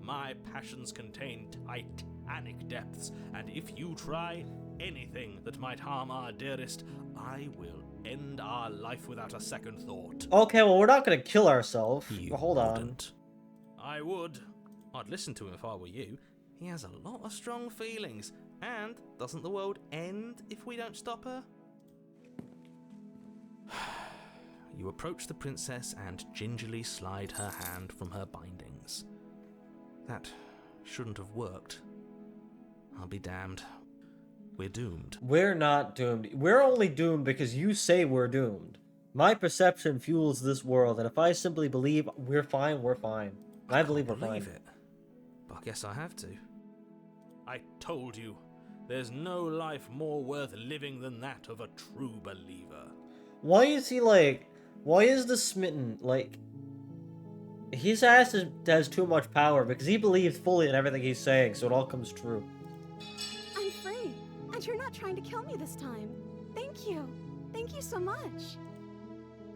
Speaker 9: My passions contain titanic depths, and if you try anything that might harm our dearest, I will end our life without a second thought.
Speaker 1: Okay, well we're not gonna kill ourselves.
Speaker 2: You
Speaker 1: Hold on.
Speaker 2: wouldn't.
Speaker 9: I would.
Speaker 2: I'd listen to him if I were you. He has a lot of strong feelings. And doesn't the world end if we don't stop her? You approach the princess and gingerly slide her hand from her bindings. That shouldn't have worked. I'll be damned. We're doomed.
Speaker 1: We're not doomed. We're only doomed because you say we're doomed. My perception fuels this world, and if I simply believe we're fine, we're fine. I believe we're fine.
Speaker 2: it. But I guess I have to.
Speaker 9: I told you, there's no life more worth living than that of a true believer.
Speaker 1: Why is the smitten, his ass has too much power because he believes fully in everything he's saying, so it all comes true.
Speaker 8: I'm free, and you're not trying to kill me this time. Thank you. Thank you so much.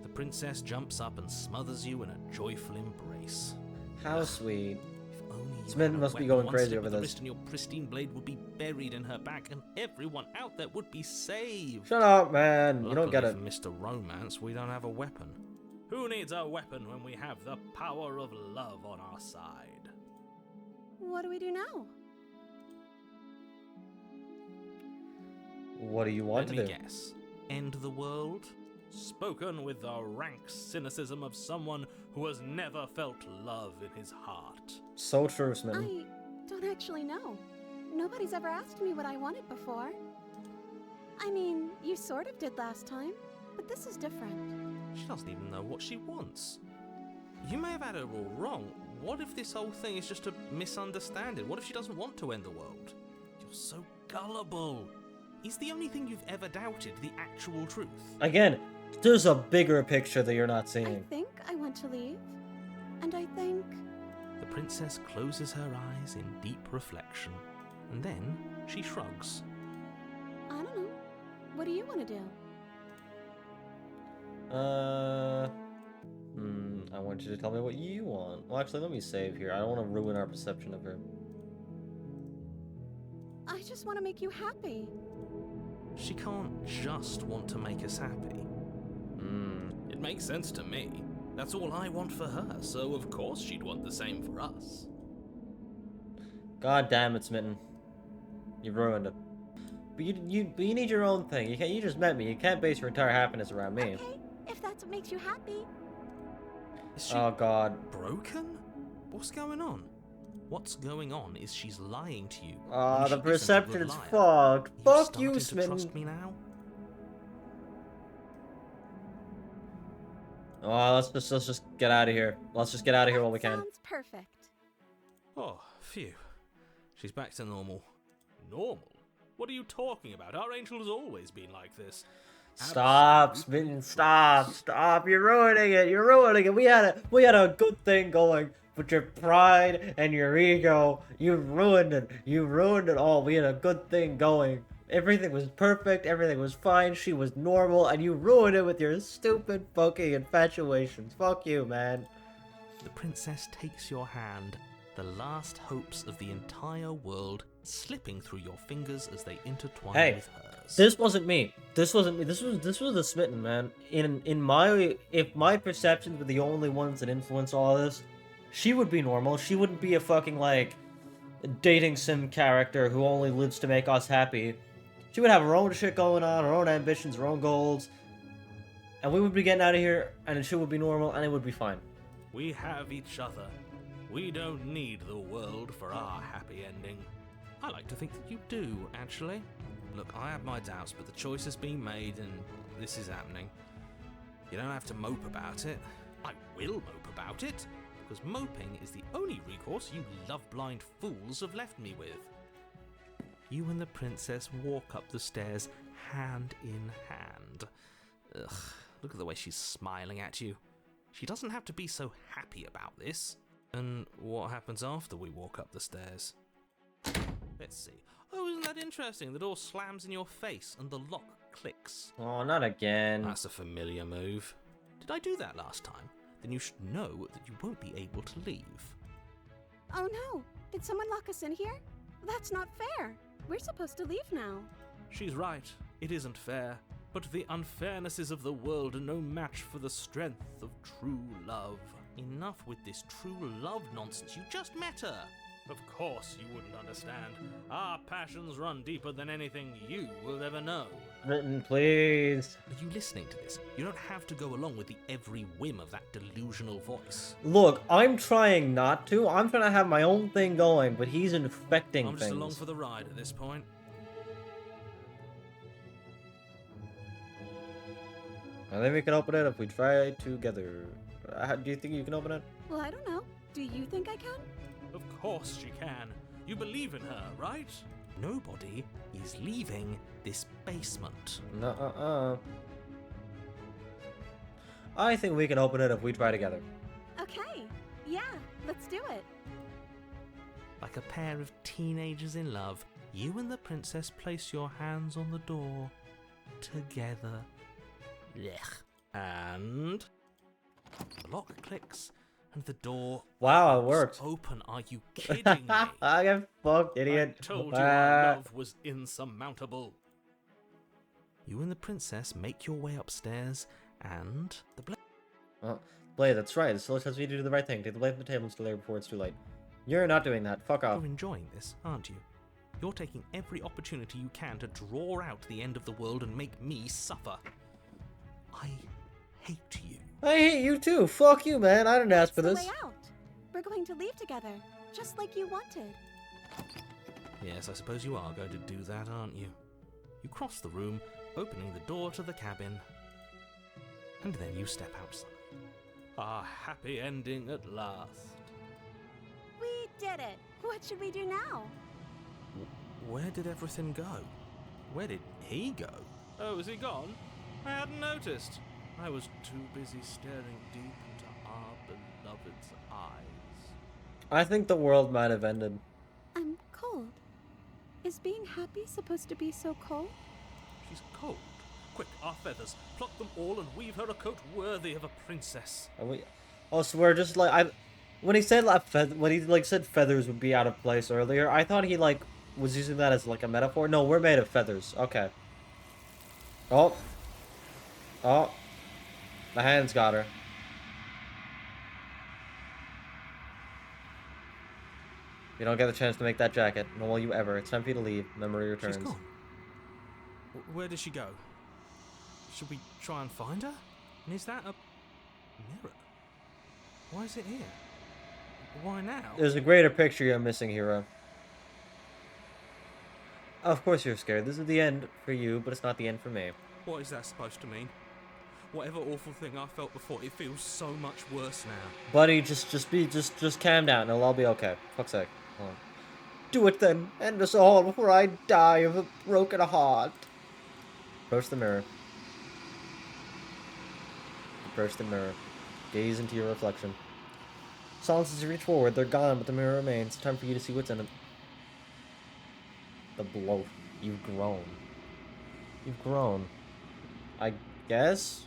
Speaker 2: The princess jumps up and smothers you in a joyful embrace.
Speaker 1: How sweet.
Speaker 2: If only you
Speaker 1: Smitten
Speaker 2: had a
Speaker 1: must be
Speaker 2: weapon,
Speaker 1: going
Speaker 2: one
Speaker 1: crazy
Speaker 2: slip
Speaker 1: over
Speaker 2: of the
Speaker 1: this.
Speaker 2: wrist and your pristine blade would be buried in her back, and everyone out there would be saved.
Speaker 1: Shut up, man. You don't get it.
Speaker 2: Luckily for Mr. Romance, we don't have a weapon.
Speaker 9: Who needs a weapon when we have the power of love on our side?
Speaker 8: What do we do now?
Speaker 1: What do you want
Speaker 2: Let
Speaker 1: to
Speaker 2: me
Speaker 1: do?
Speaker 2: guess. End the world?
Speaker 9: Spoken with the rank cynicism of someone who has never felt love in his heart.
Speaker 1: So true, Smitten.
Speaker 8: I don't actually know. Nobody's ever asked me what I wanted before. I mean, you sort of did last time, but this is different.
Speaker 2: She doesn't even know what she wants. You may have had her all wrong. What if this whole thing is just a misunderstanding? What if she doesn't want to end the world? You're so gullible. Is the only thing you've ever doubted the actual truth?
Speaker 1: Again, there's a bigger picture that you're not
Speaker 8: I
Speaker 1: seeing.
Speaker 8: think I want to leave. And I think...
Speaker 2: The princess closes her eyes in deep reflection, and then she shrugs.
Speaker 8: I don't know. What do you want to do?
Speaker 1: I want you to tell me what you want. Well, actually, let me save here. I don't want to ruin our perception of her.
Speaker 8: I just want to make you happy.
Speaker 2: She can't just want to make us happy. It makes sense to me. That's all I want for her, so of course she'd want the same for us.
Speaker 1: God damn it, Smitten. You ruined it. But you need your own thing. You just met me. You can't base your entire happiness around me.
Speaker 8: Okay, if that's what makes you happy.
Speaker 2: Is she
Speaker 1: Oh God.
Speaker 2: broken? What's going on? What's going on is she's lying to you.
Speaker 1: Ah,
Speaker 2: and
Speaker 1: the
Speaker 2: she isn't a
Speaker 1: perception
Speaker 2: good
Speaker 1: is
Speaker 2: liar.
Speaker 1: fogged.
Speaker 2: Are
Speaker 1: Fuck
Speaker 2: starting
Speaker 1: you,
Speaker 2: to
Speaker 1: Smitten.
Speaker 2: trust me now?
Speaker 1: Oh, let's just get out of here. Let's just get out of here while we can.
Speaker 8: Sounds perfect.
Speaker 2: Oh, phew. She's back to normal. Normal? What are you talking about? Our angel has always been like this.
Speaker 1: Stop,
Speaker 2: Absolute
Speaker 1: Smitten. Stop. You're ruining it. You're ruining it. We had a good thing going, but your pride and your ego, you ruined it. You ruined it all. We had a good thing going. Everything was perfect. Everything was fine. She was normal, and you ruined it with your stupid fucking infatuations. Fuck you, man.
Speaker 2: The princess takes your hand, the last hopes of the entire world slipping through your fingers as they intertwine
Speaker 1: Hey,
Speaker 2: with hers.
Speaker 1: this wasn't me. This wasn't me. This was the Smitten, man. If my perceptions were the only ones that influence all of this, she would be normal. She wouldn't be a fucking like dating sim character who only lives to make us happy. She would have her own shit going on, her own ambitions, her own goals, and we would be getting out of here, and she would be normal, and it would be fine.
Speaker 2: We have each other. We don't need the world for our happy ending. I like to think that you do, actually. Look, I have my doubts, but the choice has been made, and this is happening. You don't have to mope about it. I will mope about it, because moping is the only recourse you love-blind fools have left me with. You and the princess walk up the stairs, hand in hand. Ugh, look at the way she's smiling at you. She doesn't have to be so happy about this. And what happens after we walk up the stairs? Let's see. Oh, isn't that interesting? The door slams in your face and the lock clicks.
Speaker 1: Oh, not again.
Speaker 2: That's a familiar move. Did I do that last time? Then you should know that you won't be able to leave.
Speaker 8: Oh no! Did someone lock us in here? That's not fair. We're supposed to leave now.
Speaker 2: She's right. It isn't fair. But the unfairnesses of the world are no match for the strength of true love. Enough with this true love nonsense. You just met her. Of course you wouldn't understand. Our passions run deeper than anything you will ever know.
Speaker 1: Written, please.
Speaker 2: Are you listening to this? You don't have to go along with the every whim of that delusional voice.
Speaker 1: Look, I'm trying not to. I'm trying to have my own thing going, but he's infecting
Speaker 2: I'm
Speaker 1: things.
Speaker 2: just along for the ride at this point.
Speaker 1: I think we can open it if we try together. Do you think you can open it?
Speaker 8: Well, I don't know. Do you think I can?
Speaker 2: Of course she can. You believe in her, right? Nobody is leaving this basement.
Speaker 1: Nuh-uh. I think we can open it if we try together.
Speaker 8: Okay. Yeah, let's do it.
Speaker 2: Like a pair of teenagers in love, you and the princess place your hands on the door together. Blech. And the lock clicks and the door
Speaker 1: Wow, it
Speaker 2: pops
Speaker 1: worked.
Speaker 2: open. Are you kidding me?
Speaker 1: I get fucked, idiot.
Speaker 2: I told you our love was insurmountable. You and the princess make your way upstairs, and the
Speaker 1: Blade, that's right. It still tells me to do the right thing. Take the blade from the table and still there before it's too late. You're not doing that. Fuck off.
Speaker 2: You're enjoying this, aren't you? You're taking every opportunity you can to draw out the end of the world and make me suffer. I hate you.
Speaker 1: I hate you too. Fuck you, man. I didn't ask for
Speaker 8: That's
Speaker 1: this.
Speaker 8: the way out. We're going to leave together, just like you wanted.
Speaker 2: Yes, I suppose you are going to do that, aren't you? You cross the room, opening the door to the cabin. And then you step outside. Our happy ending at last.
Speaker 8: We did it. What should we do now?
Speaker 5: Where did everything go? Where did he go?
Speaker 9: Oh, is he gone? I hadn't noticed. I was too busy staring deep into our beloved's eyes.
Speaker 1: I think the world might have ended.
Speaker 8: I'm cold. Is being happy supposed to be so cold?
Speaker 9: She's cold. Quick, our feathers. Pluck them all and weave her a coat worthy of a princess.
Speaker 1: Are we? Oh, so we're just like when he said said feathers would be out of place earlier. I thought he like was using that as like a metaphor. No, we're made of feathers. Okay. Oh. Oh. The hands got her. You don't get the chance to make that jacket, nor will you ever. It's time for you to leave. Memory returns.
Speaker 5: She's gone. Where did she go? Should we try and find her? And is that a mirror? Why is it here? Why now?
Speaker 1: There's a greater picture you're missing, hero. Of course you're scared. This is the end for you, but it's not the end for me.
Speaker 5: What is that supposed to mean? Whatever awful thing I felt before, it feels so much worse now.
Speaker 1: Buddy, just calm down. It'll all be okay. Fuck's sake. Hold on. Do it then. End us all before I die of a broken heart. Approach the mirror. Approach the mirror. Gaze into your reflection. Songs as you reach forward, they're gone, but the mirror remains. Time for you to see what's in it. The bloat. You've grown. You've grown. I guess?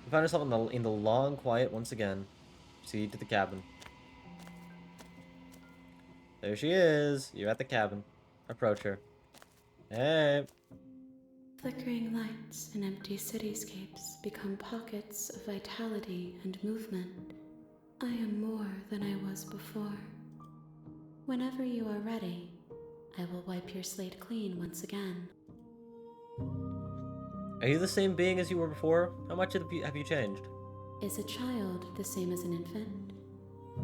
Speaker 1: You find yourself in the long quiet once again. Proceed to the cabin. There she is. You're at the cabin. Approach her. Hey.
Speaker 6: Flickering lights and empty cityscapes become pockets of vitality and movement. I am more than I was before. Whenever you are ready, I will wipe your slate clean once again.
Speaker 1: Are you the same being as you were before? How much have you changed?
Speaker 6: Is a child the same as an infant?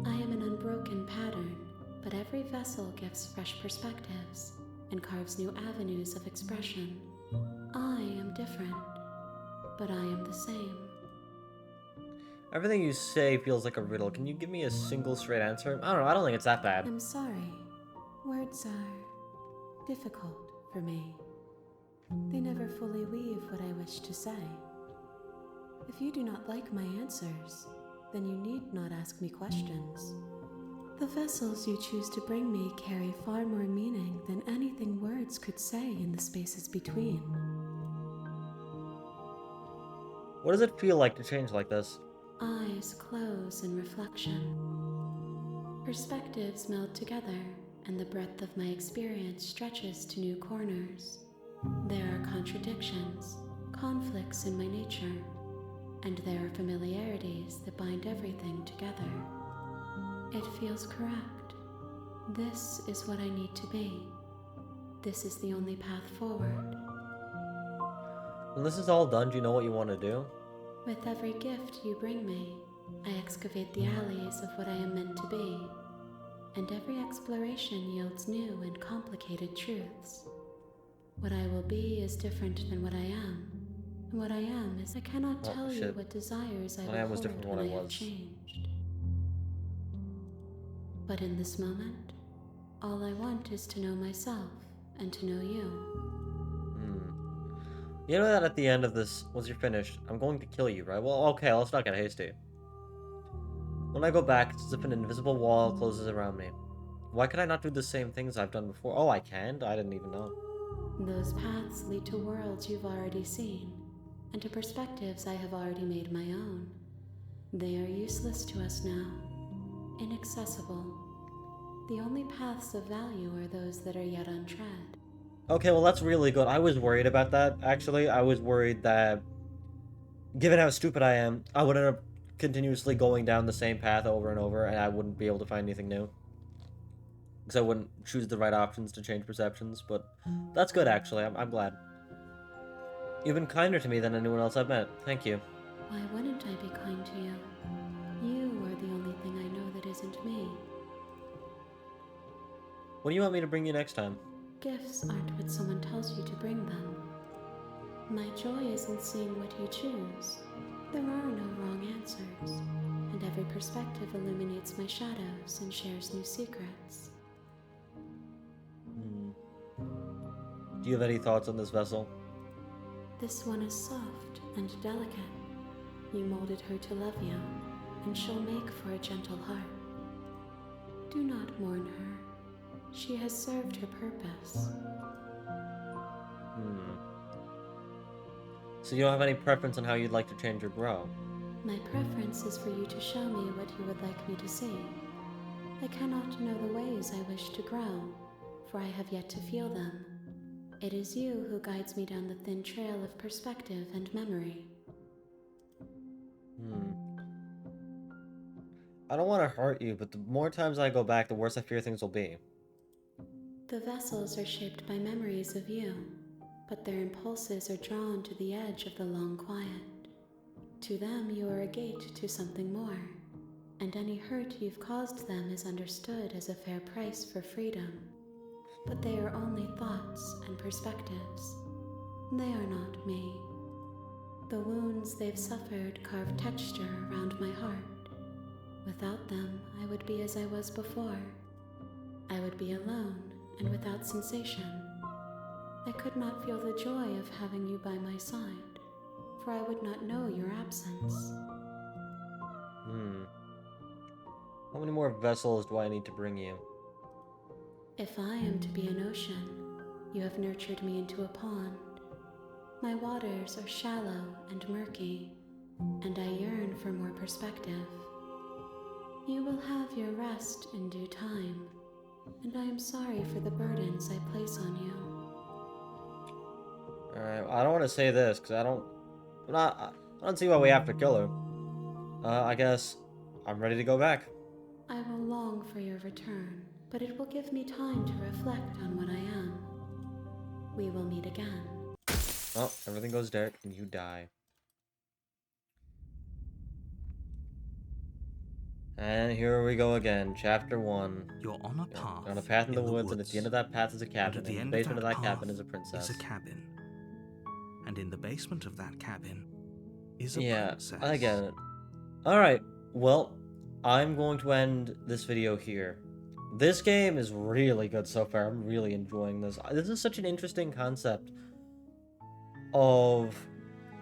Speaker 6: I am an unbroken pattern, but every vessel gives fresh perspectives and carves new avenues of expression. I am different, but I am the same.
Speaker 1: Everything you say feels like a riddle. Can you give me a single straight answer? I don't know. I don't think it's that bad.
Speaker 6: I'm sorry. Words are difficult for me. They never fully weave what I wish to say. If you do not like my answers, then you need not ask me questions. The vessels you choose to bring me carry far more meaning than anything words could say in the spaces between.
Speaker 1: What does it feel like to change like this?
Speaker 6: Eyes close in reflection. Perspectives meld together, and the breadth of my experience stretches to new corners. There are contradictions, conflicts in my nature, and there are familiarities that bind everything together. It feels correct. This is what I need to be. This is the only path forward.
Speaker 1: When this is all done, do you know what you want to do?
Speaker 6: With every gift you bring me, I excavate the alleys of what I am meant to be, and every exploration yields new and complicated truths. What I will be is different than what I am, and what I am is I cannot tell you what desires I will hold when I have changed. But in this moment, all I want is to know myself and to know you.
Speaker 1: You know that at the end of this, once you're finished, I'm going to kill you, right? Well, okay, let's not get hasty. When I go back, it's as if an invisible wall closes around me. Why could I not do the same things I've done before? Oh, I can't? I didn't even know.
Speaker 6: Those paths lead to worlds you've already seen, and to perspectives I have already made my own. They are useless to us now, inaccessible. The only paths of value are those that are yet untread.
Speaker 1: Okay, well that's really good. I was worried about that, actually. I was worried that, given how stupid I am, I would end up continuously going down the same path over and over, and I wouldn't be able to find anything new. Because I wouldn't choose the right options to change perceptions, but that's good, actually. I'm glad. You've been kinder to me than anyone else I've met. Thank you.
Speaker 6: Why wouldn't I be kind to you? You are the only thing I know that isn't me.
Speaker 1: What do you want me to bring you next time?
Speaker 6: Gifts aren't what someone tells you to bring them. My joy is in seeing what you choose. There are no wrong answers, and every perspective illuminates my shadows and shares new secrets.
Speaker 1: Do you have any thoughts on this vessel?
Speaker 6: This one is soft and delicate. You molded her to love you, and she'll make for a gentle heart. Do not mourn her. She has served her purpose.
Speaker 1: So you don't have any preference on how you'd like to change or grow?
Speaker 6: My preference is for you to show me what you would like me to see. I cannot know the ways I wish to grow, for I have yet to feel them. It is you who guides me down the thin trail of perspective and memory.
Speaker 1: I don't want to hurt you, but the more times I go back, the worse I fear things will be.
Speaker 6: The vessels are shaped by memories of you, but their impulses are drawn to the edge of the long quiet. To them, you are a gate to something more, and any hurt you've caused them is understood as a fair price for freedom. But they are only thoughts and perspectives. They are not me. The wounds they've suffered carve texture around my heart. Without them, I would be as I was before. I would be alone and without sensation. I could not feel the joy of having you by my side, for I would not know your absence.
Speaker 1: How many more vessels do I need to bring you?
Speaker 6: If I am to be an ocean, you have nurtured me into a pond. My waters are shallow and murky, and I yearn for more perspective. You will have your rest in due time, and I am sorry for the burdens I place on you.
Speaker 1: Alright, I don't want to say this, because I don't see why we have to kill her. I guess I'm ready to go back.
Speaker 6: I will long for your return, but it will give me time to reflect on what I am. We will meet again.
Speaker 1: Oh, everything goes dark, and you die. And here we go again, chapter 1.
Speaker 2: You're on a path.
Speaker 1: You're on a path in the woods, and at the end of that path is a cabin.
Speaker 2: And at the
Speaker 1: and
Speaker 2: end
Speaker 1: the basement
Speaker 2: of
Speaker 1: of
Speaker 2: that
Speaker 1: that cabin
Speaker 2: path
Speaker 1: is a princess.
Speaker 2: Is a cabin. And in the basement of that cabin is a princess.
Speaker 1: I get it. Alright, well, I'm going to end this video here. This game is really good so far. I'm really enjoying this. This is such an interesting concept of...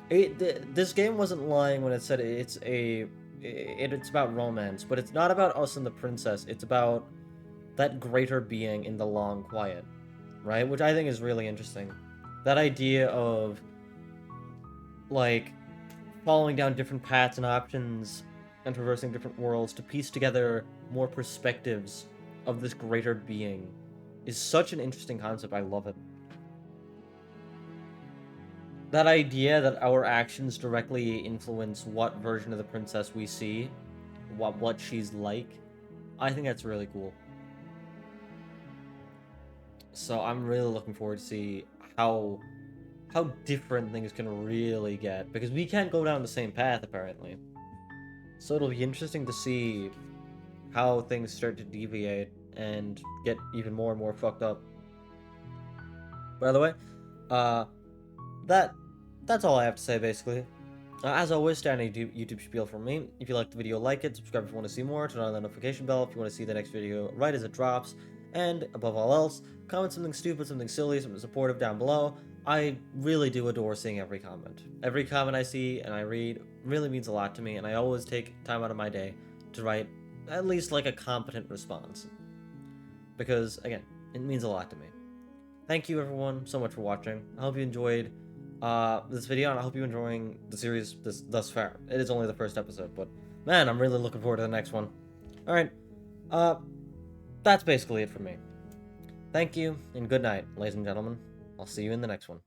Speaker 1: This game wasn't lying when it said it's about romance, but it's not about us and the princess. It's about that greater being in the long quiet, right? Which I think is really interesting. That idea of, like, following down different paths and options and traversing different worlds to piece together more perspectives of this greater being is such an interesting concept. I love it. That idea that our actions directly influence what version of the princess we see, what she's like, I think that's really cool. So I'm really looking forward to see how different things can really get, because we can't go down the same path apparently. So it'll be interesting to see how things start to deviate and get even more and more fucked up. By the way, that's all I have to say, basically. As always, standard YouTube spiel from me. If you liked the video, like it, subscribe if you want to see more, turn on the notification bell if you want to see the next video right as it drops, and above all else, comment something stupid, something silly, something supportive down below. I really do adore seeing every comment. Every comment I see and I read really means a lot to me, and I always take time out of my day to write at least like a competent response. Because, again, it means a lot to me. Thank you everyone so much for watching. I hope you enjoyed this video, and I hope you're enjoying the series thus far. It is only the first episode, but man, I'm really looking forward to the next one. Alright, that's basically it for me. Thank you, and good night, ladies and gentlemen. I'll see you in the next one.